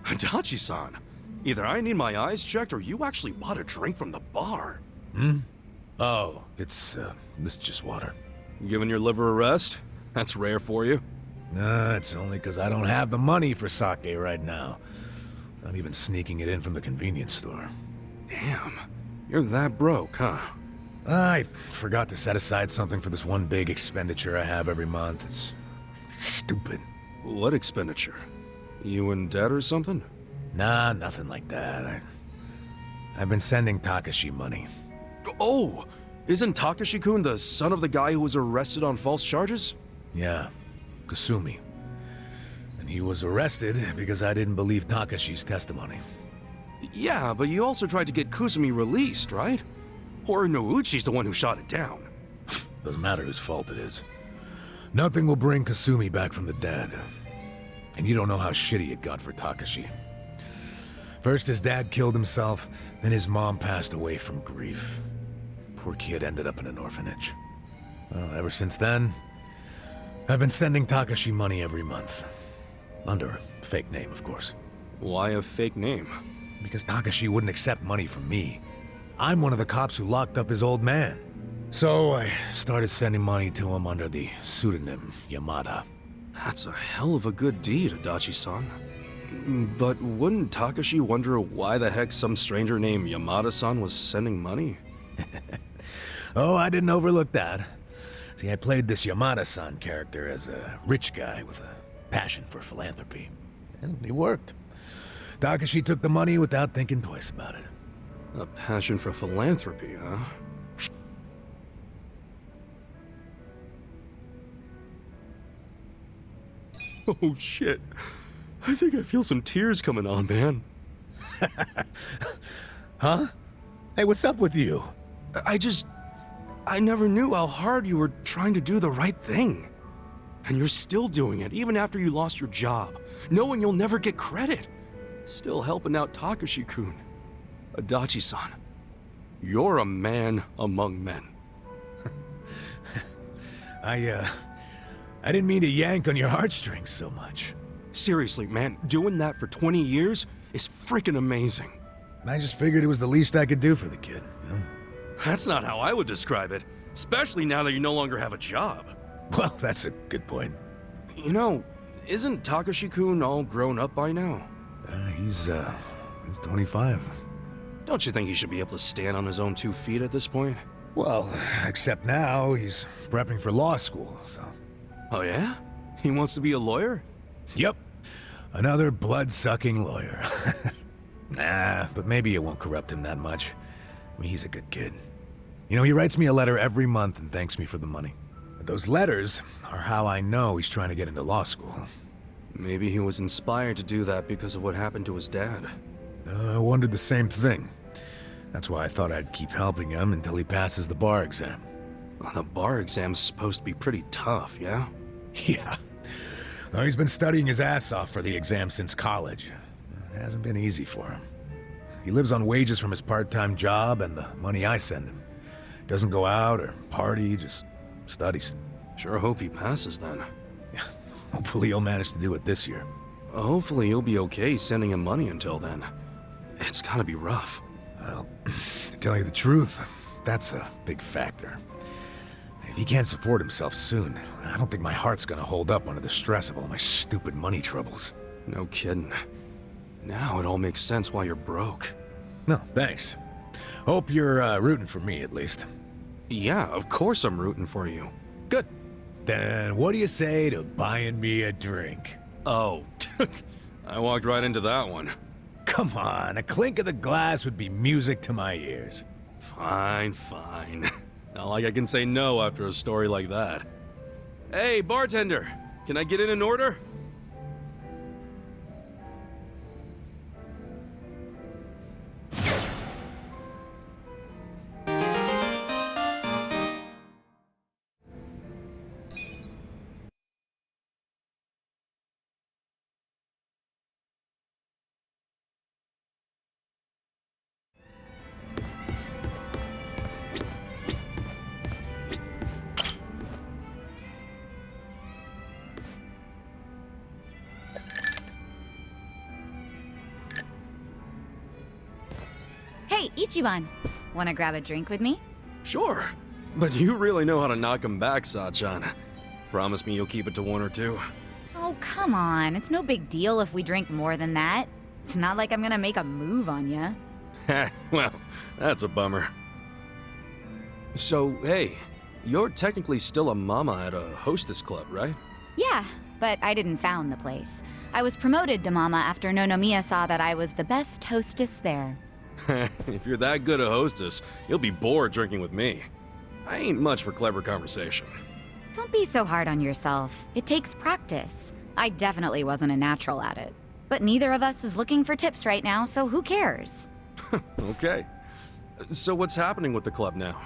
Adachi-san, either I need my eyes checked or you actually bought a drink from the bar. Hmm? Oh, it's just water. Giving your liver a rest? That's rare for you. Nah, it's only because I don't have the money for sake right now. Not even sneaking it in from the convenience store. Damn, you're that broke, huh? I forgot to set aside something for this one big expenditure I have every month. It's stupid. What expenditure? You in debt or something? Nah, nothing like that. I've been sending Takashi money. Oh! Isn't Takashi-kun the son of the guy who was arrested on false charges? Yeah, Kasumi. And he was arrested because I didn't believe Takashi's testimony. Yeah, but you also tried to get Kusumi released, right? Or Nouchi's the one who shot it down. Doesn't matter whose fault it is. Nothing will bring Kasumi back from the dead. And you don't know how shitty it got for Takashi. First his dad killed himself, then his mom passed away from grief. Poor kid ended up in an orphanage. Well, ever since then, I've been sending Takashi money every month. Under a fake name, of course. Why a fake name? Because Takashi wouldn't accept money from me. I'm one of the cops who locked up his old man. So I started sending money to him under the pseudonym Yamada. That's a hell of a good deed, Adachi-san. But wouldn't Takashi wonder why the heck some stranger named Yamada-san was sending money? Oh, I didn't overlook that. See, I played this Yamada-san character as a rich guy with a passion for philanthropy. And it worked. Takashi took the money without thinking twice about it. A passion for philanthropy, huh? Oh shit. I think I feel some tears coming on, man. Huh? Hey, what's up with you? I never knew how hard you were trying to do the right thing. And you're still doing it, even after you lost your job, knowing you'll never get credit. Still helping out Takashi-kun. Adachi-san, you're a man among men. I didn't mean to yank on your heartstrings so much. Seriously, man, doing that for 20 years is freaking amazing. I just figured it was the least I could do for the kid, you know? That's not how I would describe it. Especially now that you no longer have a job. Well, that's a good point. You know, isn't Takashi-kun all grown up by now? He's 25. Don't you think he should be able to stand on his own 2 feet at this point? Well, except now he's prepping for law school, so... Oh yeah? He wants to be a lawyer? Yep. Another blood-sucking lawyer. Nah, but maybe it won't corrupt him that much. I mean, he's a good kid. You know, he writes me a letter every month and thanks me for the money. But those letters are how I know he's trying to get into law school. Maybe he was inspired to do that because of what happened to his dad. I wondered the same thing. That's why I thought I'd keep helping him until he passes the bar exam. Well, the bar exam's supposed to be pretty tough, yeah? Yeah. Well, he's been studying his ass off for the exam since college. It hasn't been easy for him. He lives on wages from his part-time job and the money I send him. Doesn't go out or party, just studies. Sure hope he passes then. Yeah, hopefully he'll manage to do it this year. Hopefully you'll be okay sending him money until then. It's gotta be rough. Well, to tell you the truth, that's a big factor. If he can't support himself soon, I don't think my heart's gonna hold up under the stress of all my stupid money troubles. No kidding. Now it all makes sense why you're broke. No, thanks. Hope you're rooting for me, at least. Yeah, of course I'm rooting for you. Good. Then what do you say to buying me a drink? Oh, I walked right into that one. Come on, a clink of the glass would be music to my ears. Fine, fine. Not like I can say no after a story like that. Hey, bartender, can I get in an order? Hey, Ichiban. Wanna grab a drink with me? Sure. But you really know how to knock him back, Sachan. Promise me you'll keep it to 1 or 2. Oh, come on. It's no big deal if we drink more than that. It's not like I'm gonna make a move on ya. Well, that's a bummer. So, hey, you're technically still a mama at a hostess club, right? Yeah, but I didn't found the place. I was promoted to mama after Nonomiya saw that I was the best hostess there. If you're that good a hostess, you'll be bored drinking with me. I ain't much for clever conversation. Don't be so hard on yourself. It takes practice. I definitely wasn't a natural at it. But neither of us is looking for tips right now, so who cares? Okay. So what's happening with the club now?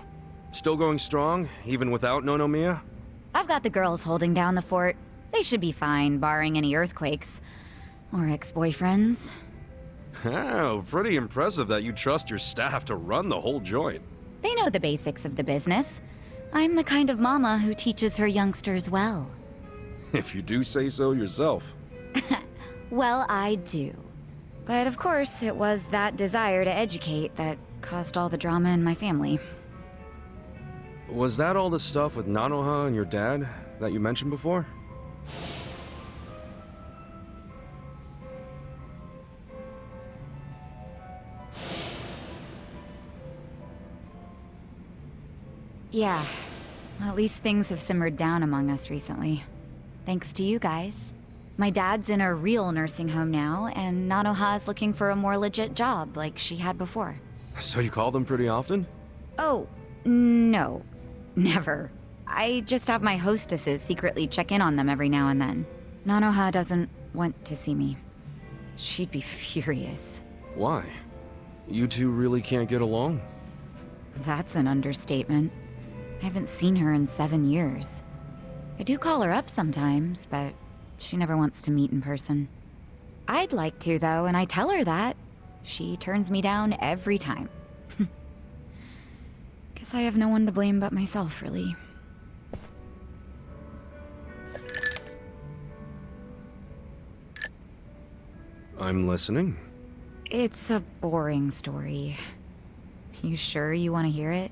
Still going strong, even without Nonomiya? I've got the girls holding down the fort. They should be fine, barring any earthquakes. Or ex-boyfriends. Oh, pretty impressive that you trust your staff to run the whole joint. They know the basics of the business. I'm the kind of mama who teaches her youngsters well. If you do say so yourself. Well, I do. But of course, it was that desire to educate that caused all the drama in my family. Was that all the stuff with Nanoha and your dad that you mentioned before? Yeah. At least things have simmered down among us recently. Thanks to you guys. My dad's in a real nursing home now, and Nanoha's looking for a more legit job like she had before. So you call them pretty often? Oh, no. Never. I just have my hostesses secretly check in on them every now and then. Nanoha doesn't want to see me. She'd be furious. Why? You two really can't get along? That's an understatement. I haven't seen her in 7 years. I do call her up sometimes, but she never wants to meet in person. I'd like to, though, and I tell her that. She turns me down every time. Guess I have no one to blame but myself, really. I'm listening. It's a boring story. You sure you want to hear it?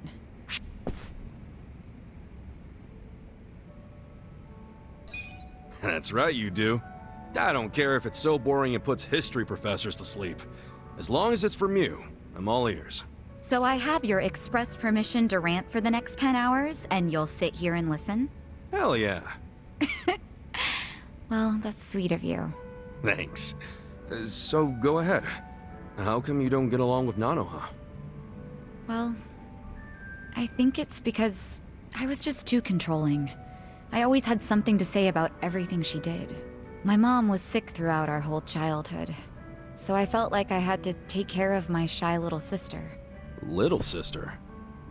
That's right, you do. I don't care if it's so boring it puts history professors to sleep. As long as it's from you, I'm all ears. So I have your express permission to rant for the next 10 hours, and you'll sit here and listen? Hell yeah. Well, that's sweet of you. Thanks. So go ahead. How come you don't get along with Nanoha? Well, I think it's because I was just too controlling. I always had something to say about everything she did. My mom was sick throughout our whole childhood, so I felt like I had to take care of my shy little sister. Little sister?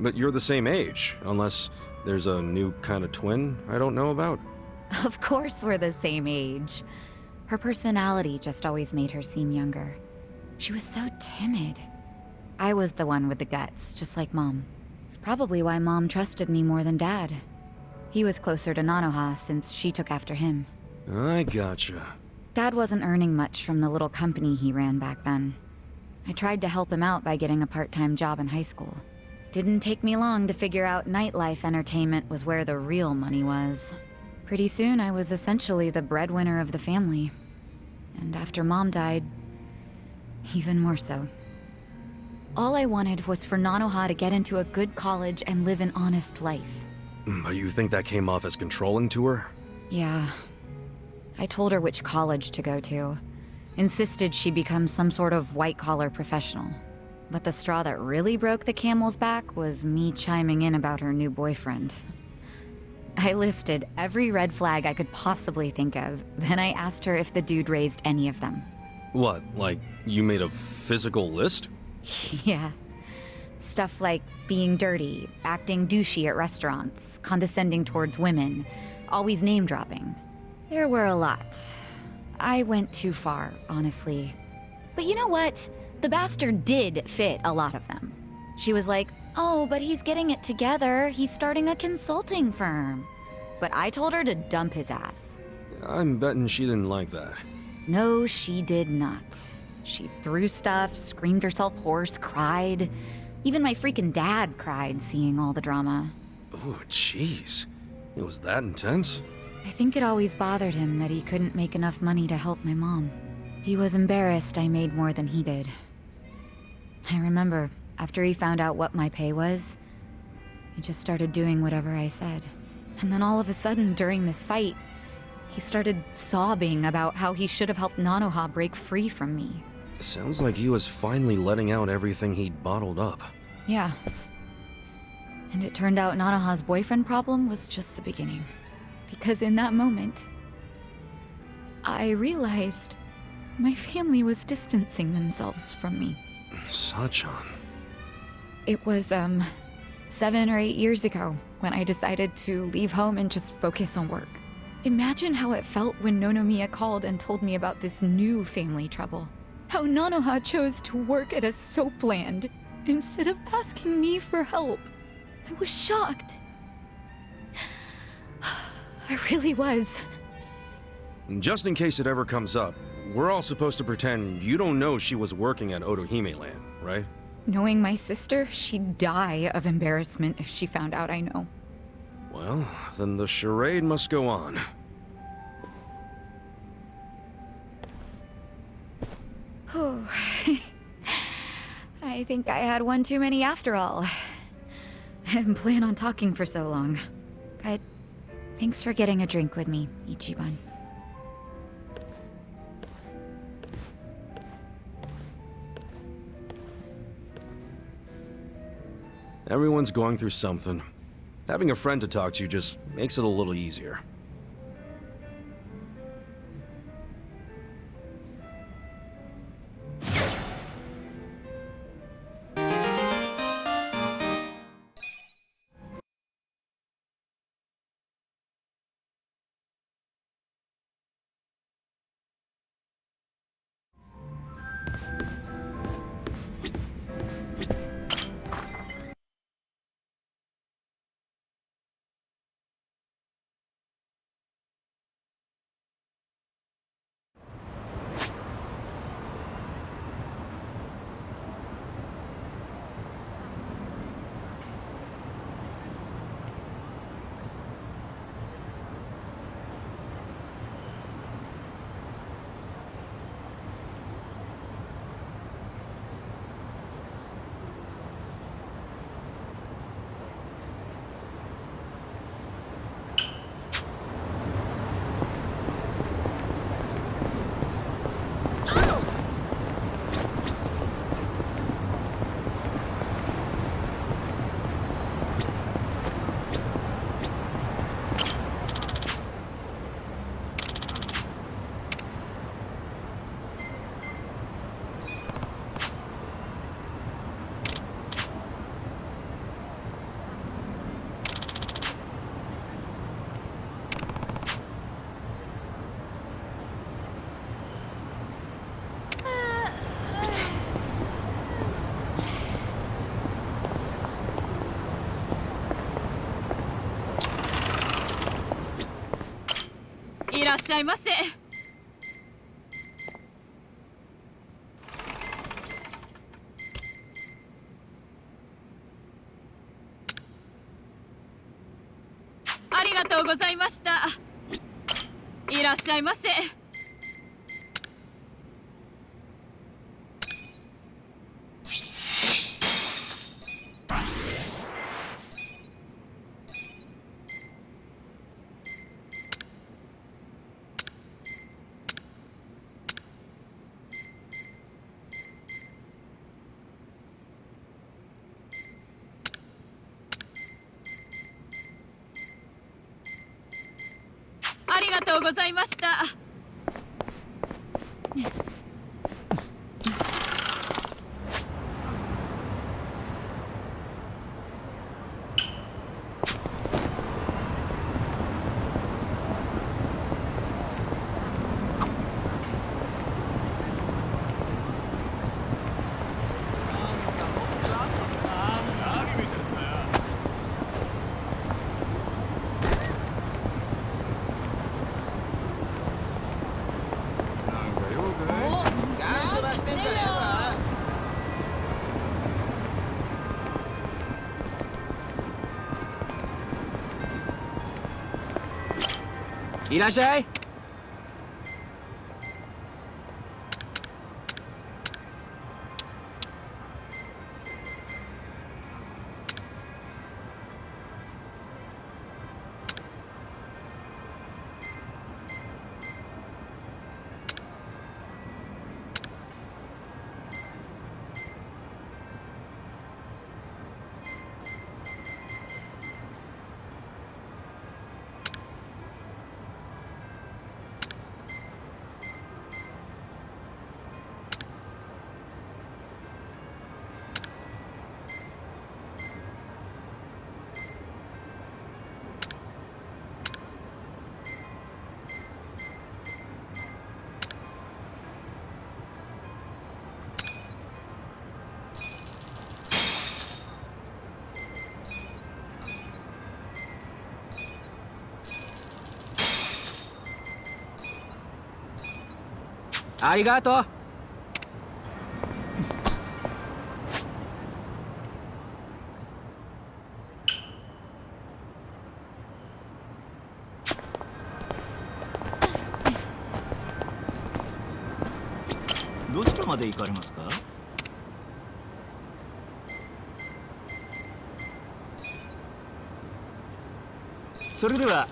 But you're the same age, unless there's a new kind of twin I don't know about? Of course we're the same age. Her personality just always made her seem younger. She was so timid. I was the one with the guts, just like Mom. It's probably why Mom trusted me more than Dad. He was closer to Nanoha since she took after him. I gotcha. Dad wasn't earning much from the little company he ran back then. I tried to help him out by getting a part-time job in high school. Didn't take me long to figure out nightlife entertainment was where the real money was. Pretty soon I was essentially the breadwinner of the family. And after Mom died, even more so. All I wanted was for Nanoha to get into a good college and live an honest life. But you think that came off as controlling to her? Yeah. I told her which college to go to. Insisted she become some sort of white-collar professional. But the straw that really broke the camel's back was me chiming in about her new boyfriend. I listed every red flag I could possibly think of, then I asked her if the dude raised any of them. What, like you made a physical list? Yeah. Stuff like being dirty, acting douchey at restaurants, condescending towards women, always name-dropping. There were a lot. I went too far, honestly. But you know what? The bastard did fit a lot of them. She was like, oh, but he's getting it together. He's starting a consulting firm. But I told her to dump his ass. I'm betting she didn't like that. No, she did not. She threw stuff, screamed herself hoarse, cried. Even my freaking dad cried seeing all the drama. Oh, jeez. It was that intense? I think it always bothered him that he couldn't make enough money to help my mom. He was embarrassed I made more than he did. I remember, after he found out what my pay was, he just started doing whatever I said. And then all of a sudden, during this fight, he started sobbing about how he should have helped Nanoha break free from me. Sounds like he was finally letting out everything he'd bottled up. Yeah. And it turned out Nanoha's boyfriend problem was just the beginning. Because in that moment, I realized my family was distancing themselves from me. Sachan. It was, 7 or 8 years ago when I decided to leave home and just focus on work. Imagine how it felt when Nonomiya called and told me about this new family trouble. How Nanoha chose to work at a soap land instead of asking me for help. I was shocked. I really was. Just in case it ever comes up, we're all supposed to pretend you don't know she was working at Otohime Land, right? Knowing my sister, she'd die of embarrassment if she found out I know. Well, then the charade must go on. I think I had one too many after all. I didn't plan on talking for so long. But thanks for getting a drink with me, Ichiban. Everyone's going through something. Having a friend to talk to just makes it a little easier. っしゃいませ。ありがとうございました。いらっしゃいませ。ありがとうございました。いらっしゃい。ありがとう。どちらまで行かれますか？それでは。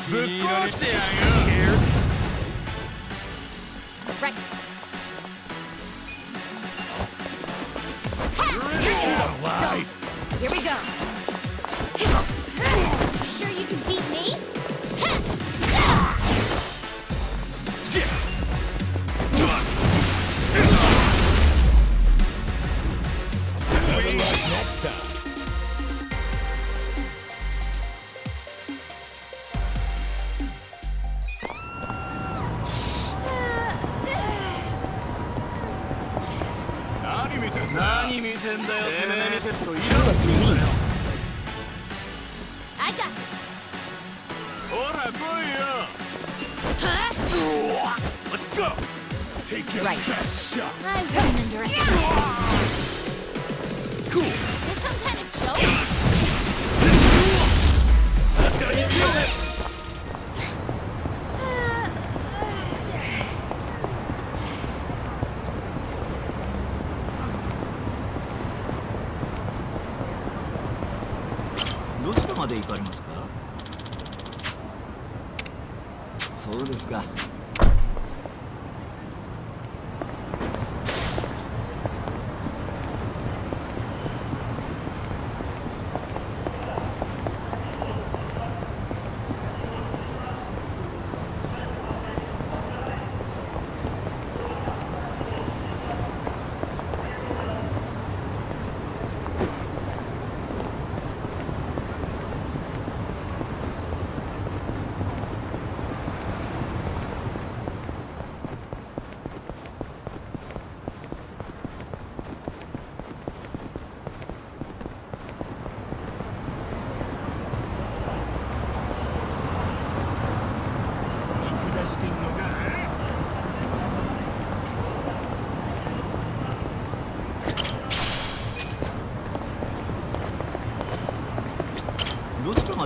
ぶっ殺してやるよ。 Right. Here we go. You sure you can beat me? Next time. I got this. Let's go. Take your best shot. I wouldn't underestimate it. Cool. This some kind of joke? That's how you do it. Where まで行かれますか？そうですか。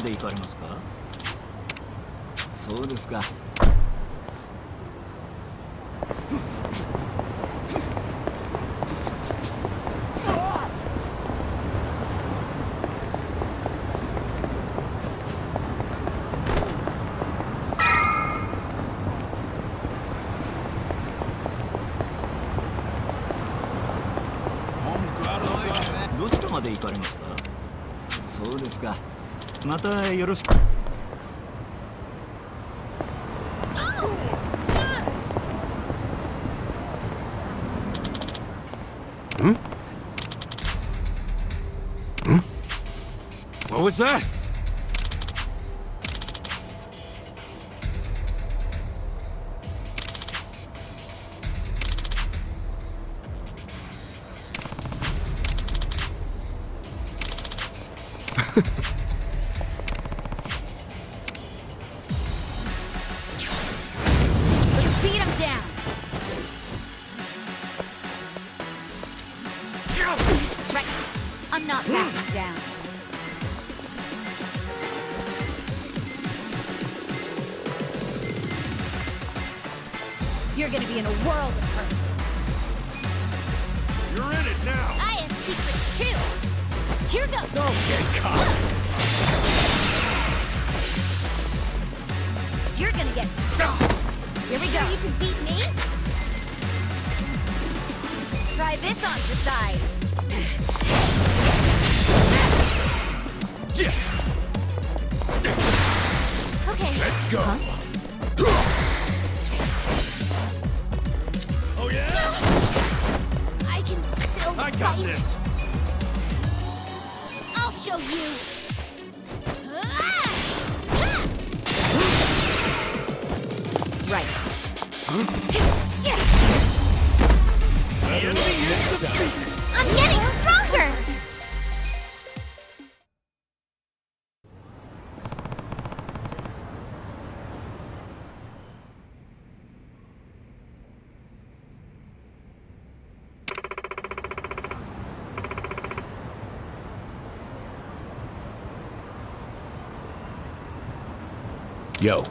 で行かれますか？そうですか。どちらまで行かれますか？そうですか。またよろしく。What was that? Let's beat him down. Right. I'm not backing down. You're gonna be in a world of hurt. You're in it now. I have secrets too. Here goes. Don't get caught. You're gonna get stomped. Here we go. You can beat me? Try this on the side. Okay. Let's go. Oh yeah? I can still I fight. got this. I'll show you. Right. The enemy is defeated. I'm getting stronger. Yo.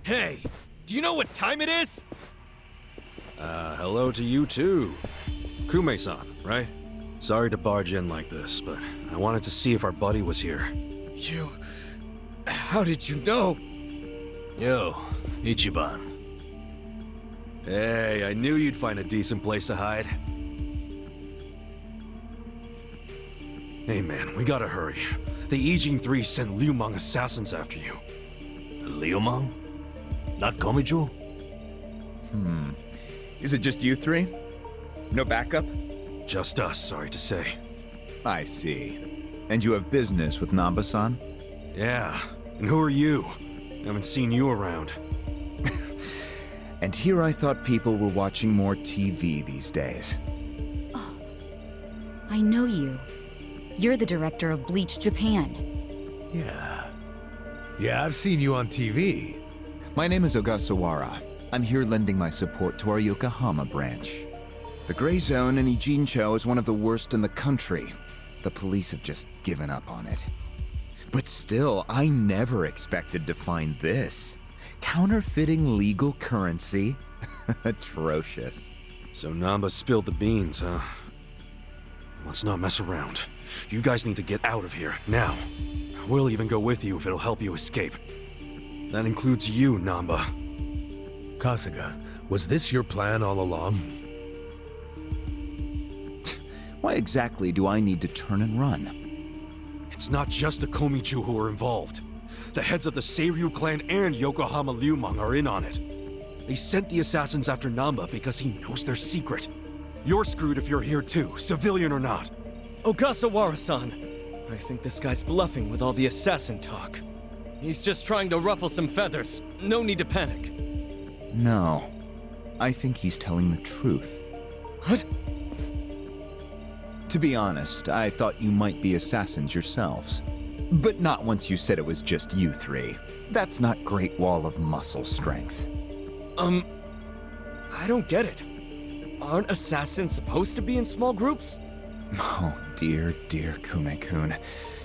Hey, do you know what time it is? Hello to you too. Kume-san, right? Sorry to barge in like this, but I wanted to see if our buddy was here. You... How did you know? Yo, Ichiban. Hey, I knew you'd find a decent place to hide. Hey man, we gotta hurry. The Ijin 3 sent Liu Mang assassins after you. Liu Mang? Not Komijo? Is it just you three? No backup? Just us, sorry to say. I see. And you have business with Namba-san? Yeah. And who are you? Haven't seen you around. And here I thought people were watching more TV these days. Oh, I know you. You're the director of Bleached Japan. Yeah. Yeah, I've seen you on TV. My name is Ogasawara. I'm here lending my support to our Yokohama branch. The Gray Zone in Ijincho is one of the worst in the country. The police have just given up on it. But still, I never expected to find this. Counterfeiting legal currency? Atrocious. So Namba spilled the beans, huh? Let's not mess around. You guys need to get out of here, now. We'll even go with you if it'll help you escape. That includes you, Namba. Kasuga, was this your plan all along? Why exactly do I need to turn and run? It's not just the Komichu who are involved. The heads of the Seiryu clan and Yokohama Liumang are in on it. They sent the assassins after Namba because he knows their secret. You're screwed if you're here too, civilian or not. Ogasawara-san, I think this guy's bluffing with all the assassin talk. He's just trying to ruffle some feathers. No need to panic. No. I think he's telling the truth. What? To be honest, I thought you might be assassins yourselves. But not once you said it was just you three. That's not Great Wall of muscle strength. I don't get it. Aren't assassins supposed to be in small groups? Oh, dear, dear Kume-kun.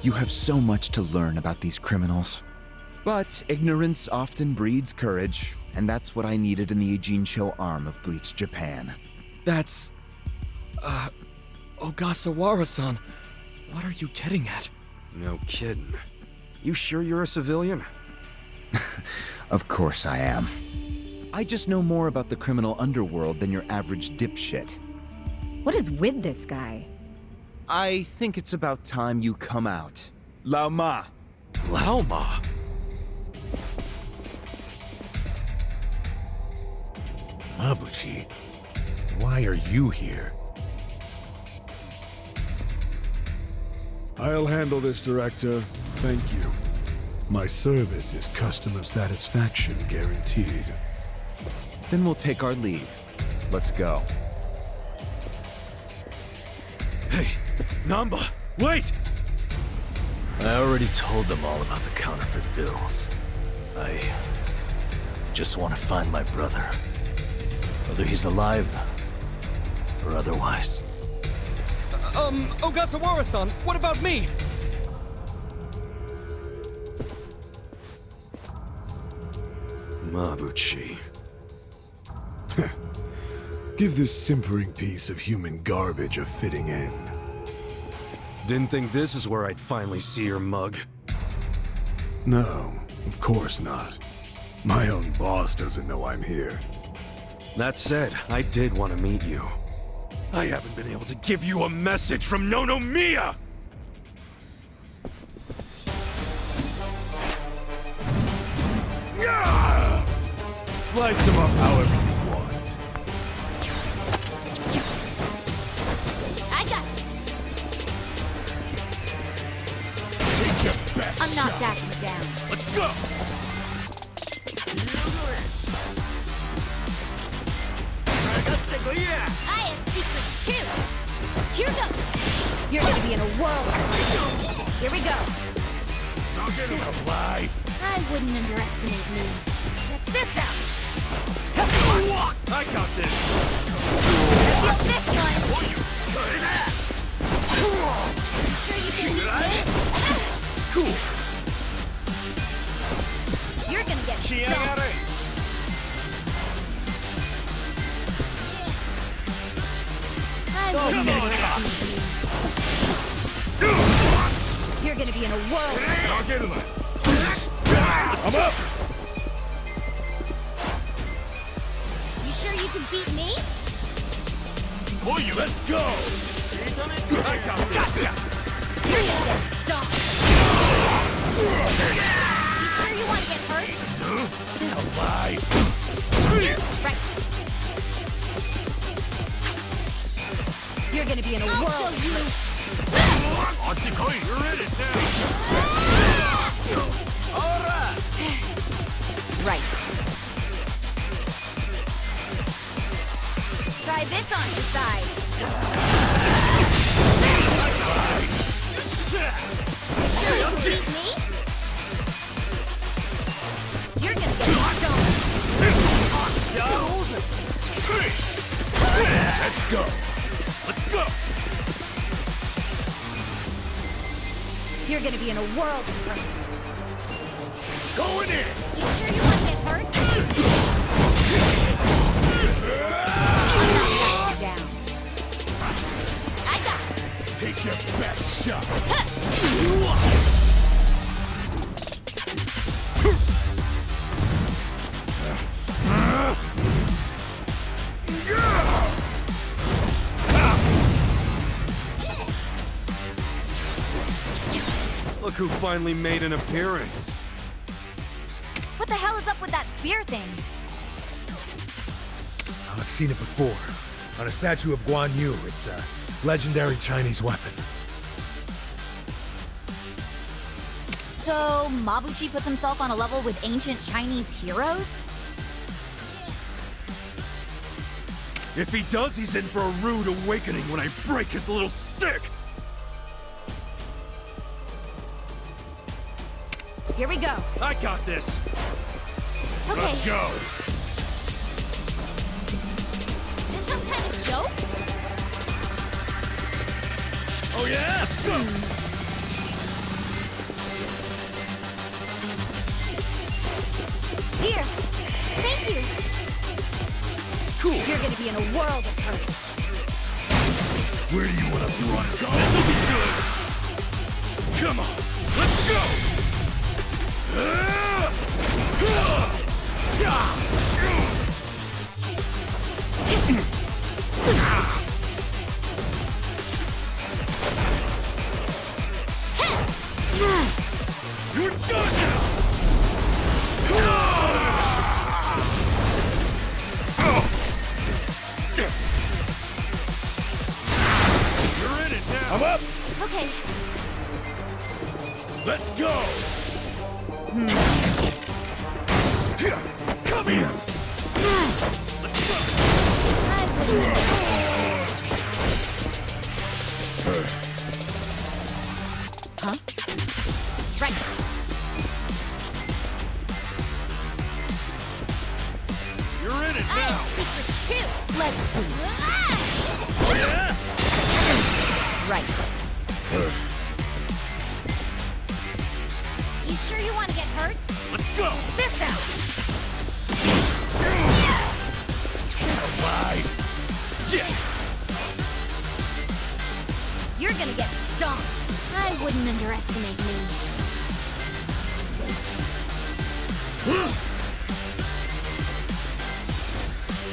You have so much to learn about these criminals. But ignorance often breeds courage, and that's what I needed in the Ijincho arm of Bleached Japan. That's... Ogasawara-san, what are you getting at? No kidding. You sure you're a civilian? Of course I am. I just know more about the criminal underworld than your average dipshit. What is with this guy? I think it's about time you come out. Lao Ma. Lao Ma? Mabuchi, why are you here? I'll handle this, Director. Thank you. My service is customer satisfaction guaranteed. Then we'll take our leave. Let's go. Hey, Namba, wait! I already told them all about the counterfeit bills. I just want to find my brother. Whether he's alive or otherwise. Ogasawara-san, what about me? Mabuchi. Give this simpering piece of human garbage a fitting end. Didn't think this is where I'd finally see your mug. No, of course not. My own boss doesn't know I'm here. That said, I did want to meet you. I haven't been able to give you a message from Nonomiya! Slice them up however you want. I got this. Take your best I'm not shot. backing down. Let's go! I have secrets too. Here goes. You're gonna be in a whirlwind. Here we go. I wouldn't underestimate me. Check this out. I got this. Feel this one. You sure you can beat this? Cool. You're gonna get dumped. I wouldn't underestimate you. You're gonna be in a whirlwind. I'm up. You sure you can beat me? Boy, let's go. I got this. Gotcha. You're gonna get stomped. You sure you want to get hurt? Alive. Right. You're gonna be in a whirlwind. I'll show you. You're in it now. Right. Try this on the side. You sure you can beat me? You're gonna get stoned. Let's go. Let's go. You're gonna be in a world of hurt. Going in. You sure you want to get hurt? I'm not backing down. I got this. Take your best shot. Look who finally made an appearance. What the hell is up with that spear thing? I've seen it before. On a statue of Guan Yu, it's a legendary Chinese weapon. So, Mabuchi puts himself on a level with ancient Chinese heroes? If he does, he's in for a rude awakening when I break his little stick! Here we go. I got this! Okay. Let's go! This some kind of joke? Oh yeah? Let's go! Here. Thank you. Cool. You're gonna be in a world of hurt. Where do you want to run? This'll be good! Come on! Let's go! You're done now! You're in it now! I'm up! Okay. Let's go! Come here! Let's go! Huh? Right. You're in it I now! have secrets too. Let's see. Oh yeah? Right. You sure you want to get hurt? Let's go! This out. Alright! Yeah! You're gonna get stomped. I wouldn't underestimate me.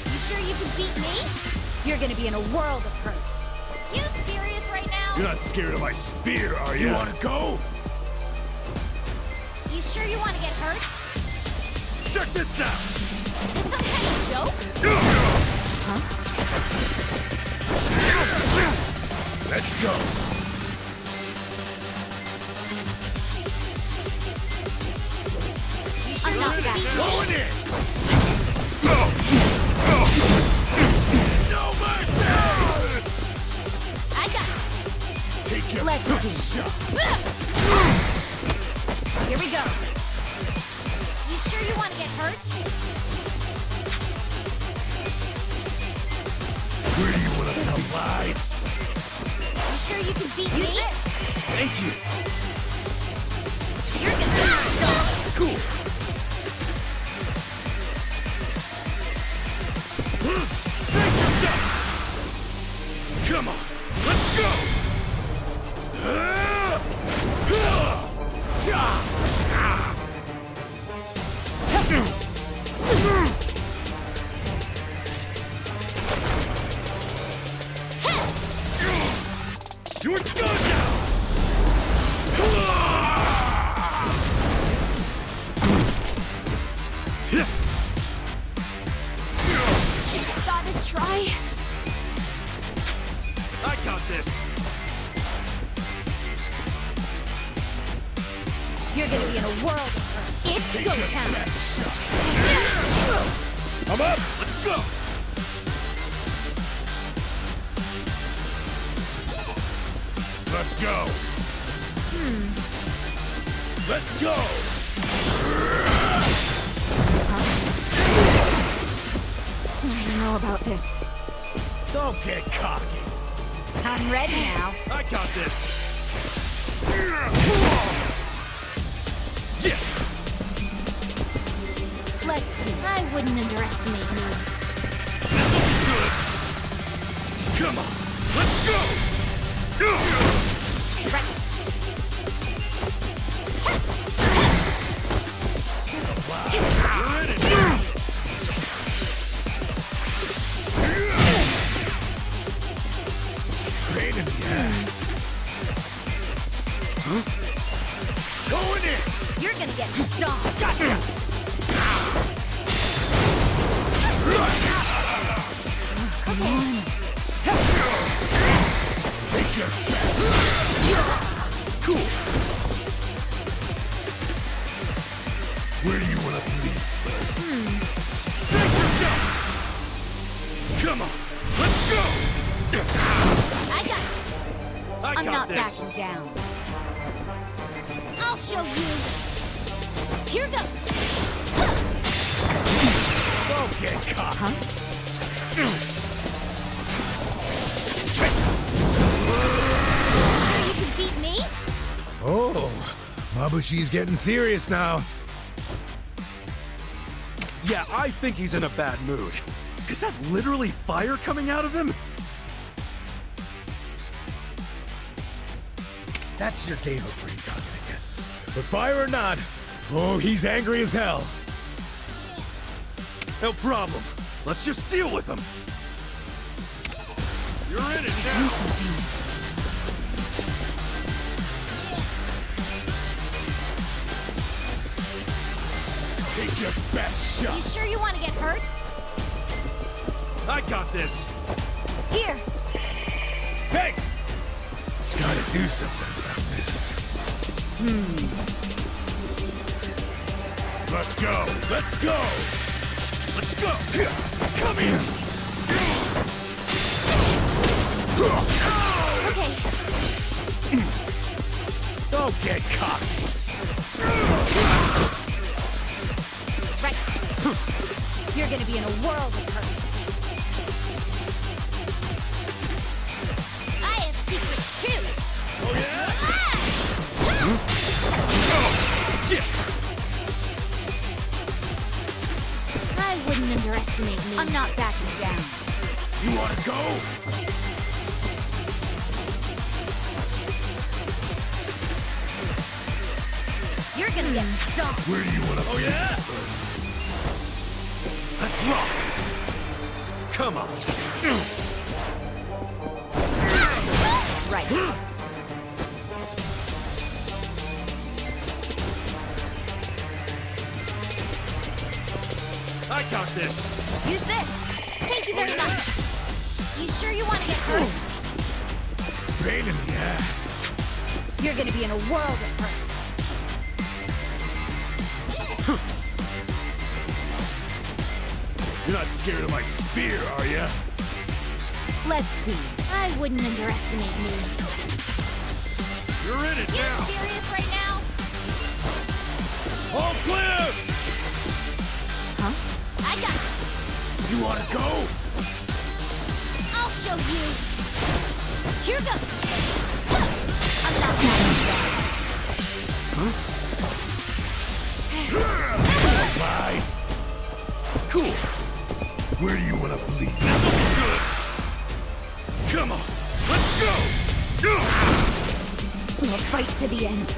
You sure you can beat me? You're gonna be in a world of hurt. You serious right now? You're not scared of my spear, are you? You wanna go? You sure you want to get hurt? Check this out! Is this some kind of joke? Huh? Let's go! I'm not that Going in! No mercy! I got this. Take your Let's best see. shot! Here we go. You sure you want to get hurt? Where do you want to come live? You sure you can beat me? Thank you! You're gonna die. Cool! Come on! Let's go! You're done now! Gotta try. I got this! You're gonna be in a world of hurt. It's go time. I'm up! Let's go! Let's go! Let's go! I don't know about this. Don't get cocky! I'm ready now. I got this! Yeah! Let's see. I wouldn't underestimate me. Good! Come on! Let's go! gonna get stomped. Gotcha. Come on. Take your best. Cool. Where do you want to lead first? Come on, let's go! I got this. I'm not backing down. I'll show you. Here goes. Don't get caught. Huh? Sure you can beat me? Oh, Mabushi's getting serious now. Yeah, I think he's in a bad mood. Is that literally fire coming out of him? That's your gamer brain talking again. But fire or not, oh, he's angry as hell. No problem. Let's just deal with him. You're in it now. Take your best shot. You sure you want to get hurt? I got this. Here. Thanks. Gotta do something about this. Let's go. Let's go. Let's go. Come here. Okay. Don't get cocky. Right. You're gonna be in a world of hurt. I have secrets too. Oh yeah? I wouldn't underestimate me. I'm not backing down. You wanna go? You're gonna get stomped. Where do you wanna Oh yeah? Let's rock. Come on. Right. I got this. Use this. Thank you very much. You sure you want to get hurt? Pain in the ass. You're gonna be in a world of hurt. You're not scared of my spear, are you? Let's see. I wouldn't underestimate me. You're in it You're now. serious right now? All clear. Huh? I got this. You wanna go? I'll show you. Here goes. I'm not backing down. Bye. Cool. Where do you wanna bleed? Good. Come on. Let's go. We'll fight to the end.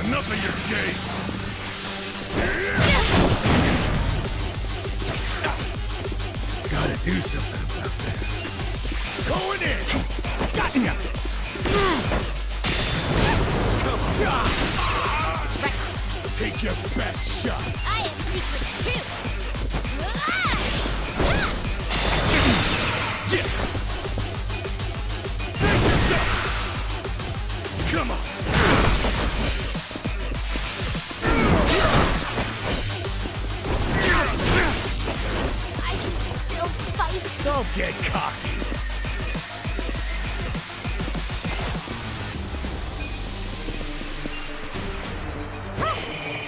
Enough of your game. Gotta do something about this. Going in. Gotcha. Take your best shot. I have secrets too. Come on. I can still fight. Don't get cocky.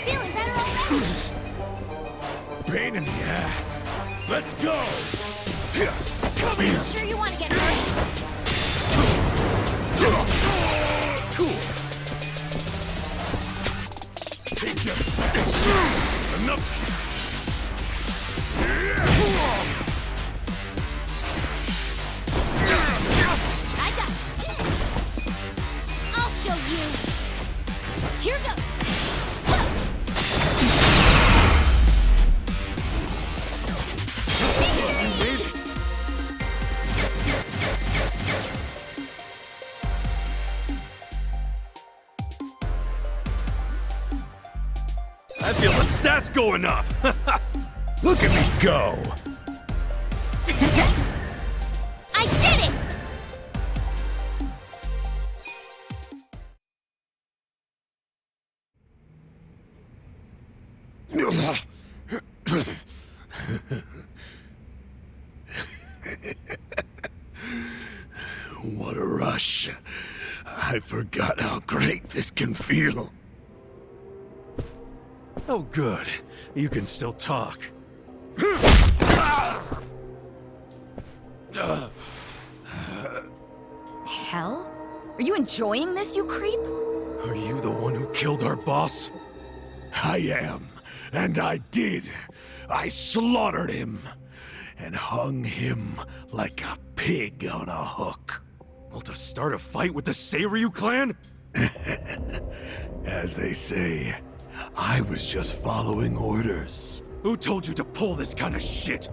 Feeling better already. Pain in the ass. Let's go. Come You here. sure you want to get hurt? Cool. Take your best. Enough. I got this. I'll show you. Here goes. I feel the stats going up! Look at me go! I did it! What a rush. I forgot how great this can feel. Oh, good. You can still talk. Hell? Are you enjoying this, you creep? Are you the one who killed our boss? I am, and I did. I slaughtered him and hung him like a pig on a hook. Well, to start a fight with the Seiryu clan? As they say, I was just following orders. Who told you to pull this kind of shit?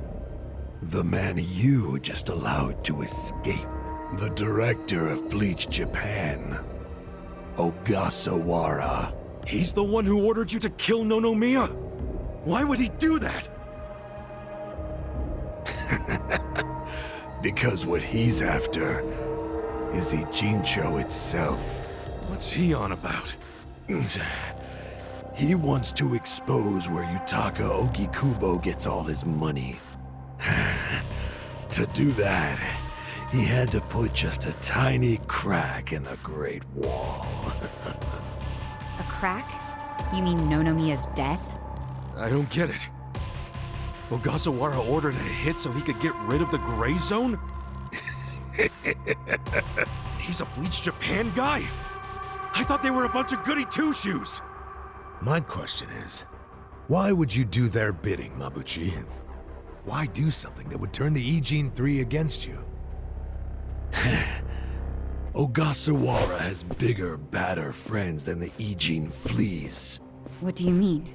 The man you just allowed to escape. The director of Bleached Japan, Ogasawara. He's the one who ordered you to kill Nonomiya? Why would he do that? Because what he's after is Ijincho itself. What's he on about? He wants to expose where Yutaka Okikubo gets all his money. To do that, he had to put just a tiny crack in the Great Wall. A crack? You mean Nonomiya's death? I don't get it. Ogasawara ordered a hit so he could get rid of the Gray Zone? He's a Bleached Japan guy? I thought they were a bunch of goody two-shoes. My question is, why would you do their bidding, Mabuchi? Why do something that would turn the Ijin 3 against you? Ogasawara has bigger, badder friends than the Ijin fleas. What do you mean?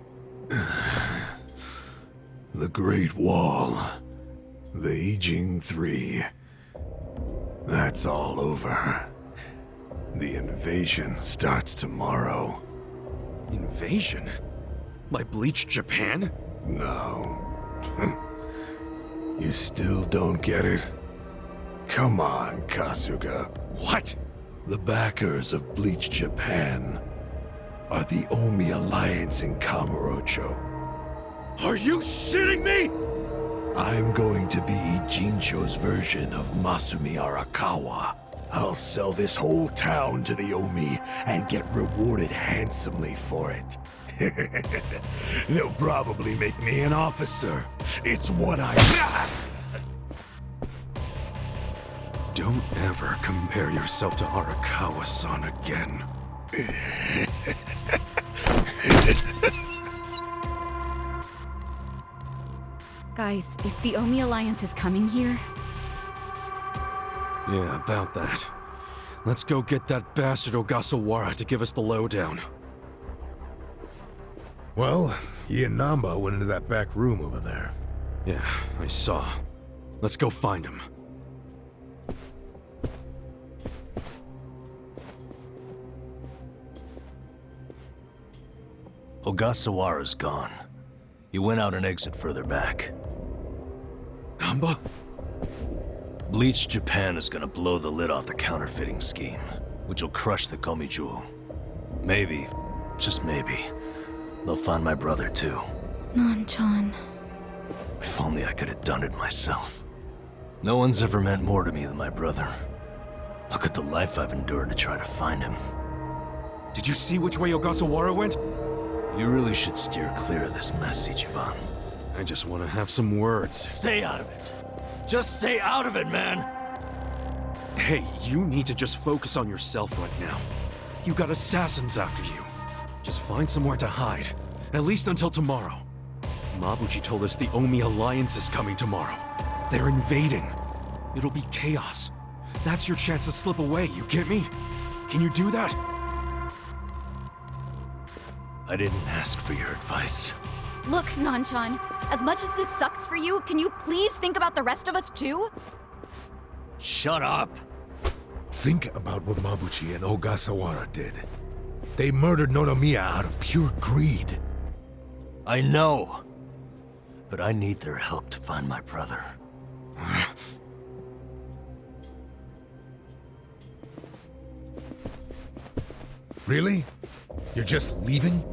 The Great Wall. The Ijin 3. That's all over. The invasion starts tomorrow. Invasion? By Bleached Japan? No. You still don't get it? Come on, Kasuga. What? The backers of Bleached Japan are the Omi Alliance in Kamurocho. Are you shitting me? I'm going to be Ijincho's version of Masumi Arakawa. I'll sell this whole town to the Omi and get rewarded handsomely for it. They'll probably make me an officer. It's what I... Don't ever compare yourself to Arakawa-san again. Guys, if the Omi Alliance is coming here... Yeah, about that. Let's go get that bastard Ogasawara to give us the lowdown. Well, he and Namba went into that back room over there. Yeah, I saw. Let's go find him. Ogasawara's gone. He went out an exit further back. Namba? Bleached Japan is gonna blow the lid off the counterfeiting scheme, which will crush the Komiju. Maybe, just maybe, they'll find my brother too. Non-chan. If only I could have done it myself. No one's ever meant more to me than my brother. Look at the life I've endured to try to find him. Did you see which way Ogasawara went? You really should steer clear of this mess, Ichiban. I just want to have some words. Stay out of it. Just stay out of it, man! Hey, you need to just focus on yourself right now. You got assassins after you. Just find somewhere to hide. At least until tomorrow. Mabuchi told us the Omi Alliance is coming tomorrow. They're invading. It'll be chaos. That's your chance to slip away, you get me? Can you do that? I didn't ask for your advice. Look, Nanchan, as much as this sucks for you, can you please think about the rest of us too? Shut up! Think about what Mabuchi and Ogasawara did. They murdered Nonomiya out of pure greed. I know. But I need their help to find my brother. Really? You're just leaving?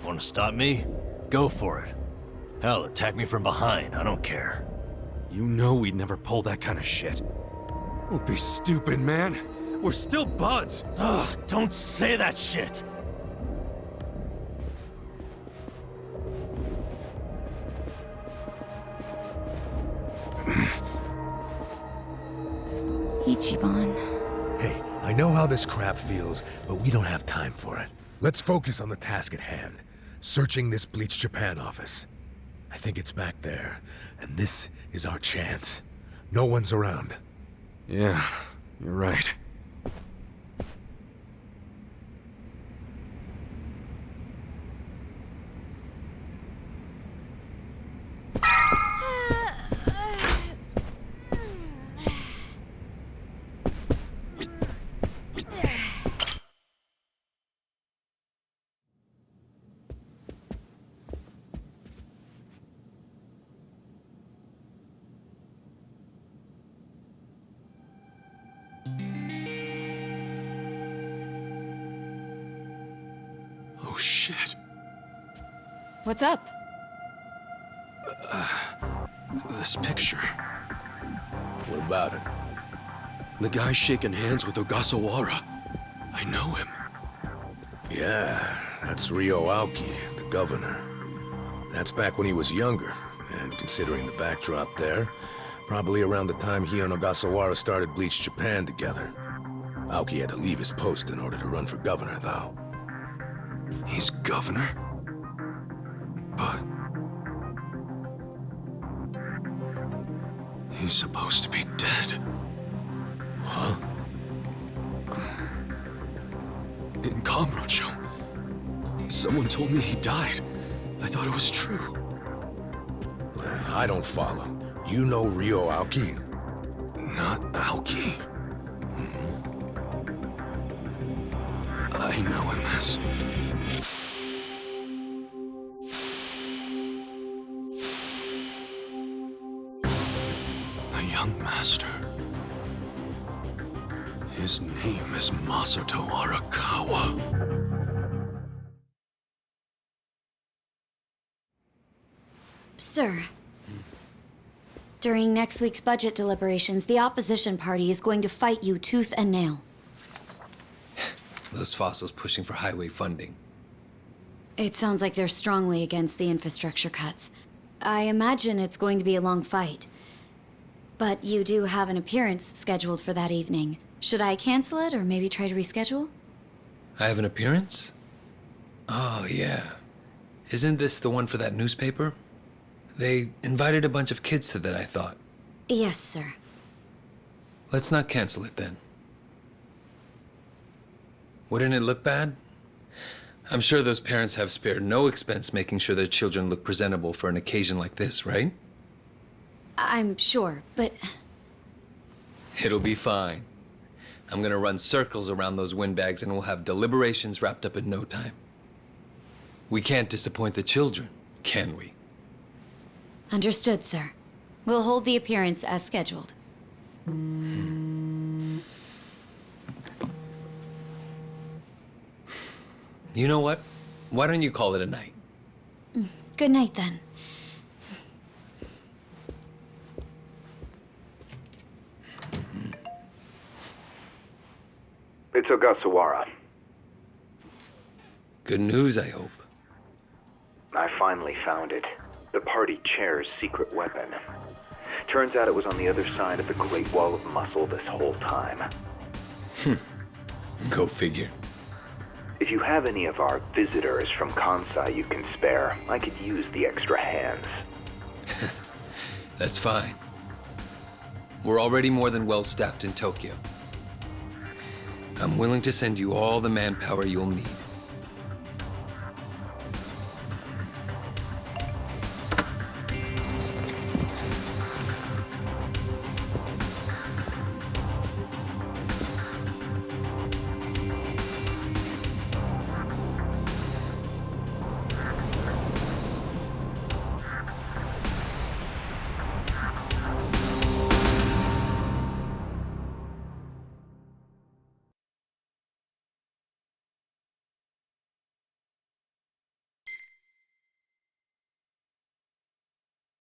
Want to stop me? Go for it. Hell, attack me from behind. I don't care. You know we'd never pull that kind of shit. Don't be stupid, man. We're still buds. Ugh, don't say that shit. Ichiban. Hey, I know how this crap feels, but we don't have time for it. Let's focus on the task at hand. Searching this Bleached Japan office. I think it's back there, and this is our chance. No one's around. Yeah, you're right. Oh shit. What's up? This picture. What about it? The guy shaking hands with Ogasawara. I know him. Yeah, that's Ryo Aoki, the governor. That's back when he was younger, and considering the backdrop there, probably around the time he and Ogasawara started Bleached Japan together. Aoki had to leave his post in order to run for governor, though. He's governor? But... he's supposed to be dead. Huh? In Kamurocho, someone told me he died. I thought it was true. Well, I don't follow. You know Ryo Aoki? Not Aoki. I know him as... a young master. His name is Masato Arakawa. Sir, during next week's budget deliberations, the opposition party is going to fight you tooth and nail. Those fossils pushing for highway funding. It sounds like they're strongly against the infrastructure cuts. I imagine it's going to be a long fight. But you do have an appearance scheduled for that evening. Should I cancel it or maybe try to reschedule? I have an appearance? Oh, yeah. Isn't this the one for that newspaper? They invited a bunch of kids to that, I thought. Yes, sir. Let's not cancel it then. Wouldn't it look bad? I'm sure those parents have spared no expense making sure their children look presentable for an occasion like this, right? I'm sure, but... It'll be fine. I'm gonna run circles around those windbags and we'll have deliberations wrapped up in no time. We can't disappoint the children, can we? Understood, sir. We'll hold the appearance as scheduled. You know what? Why don't you call it a night? Good night, then. It's Ogasawara. Good news, I hope. I finally found it. The party chair's secret weapon. Turns out it was on the other side of the Great Wall of Muscle this whole time. Go figure. If you have any of our visitors from Kansai you can spare, I could use the extra hands. That's fine. We're already more than well-staffed in Tokyo. I'm willing to send you all the manpower you'll need.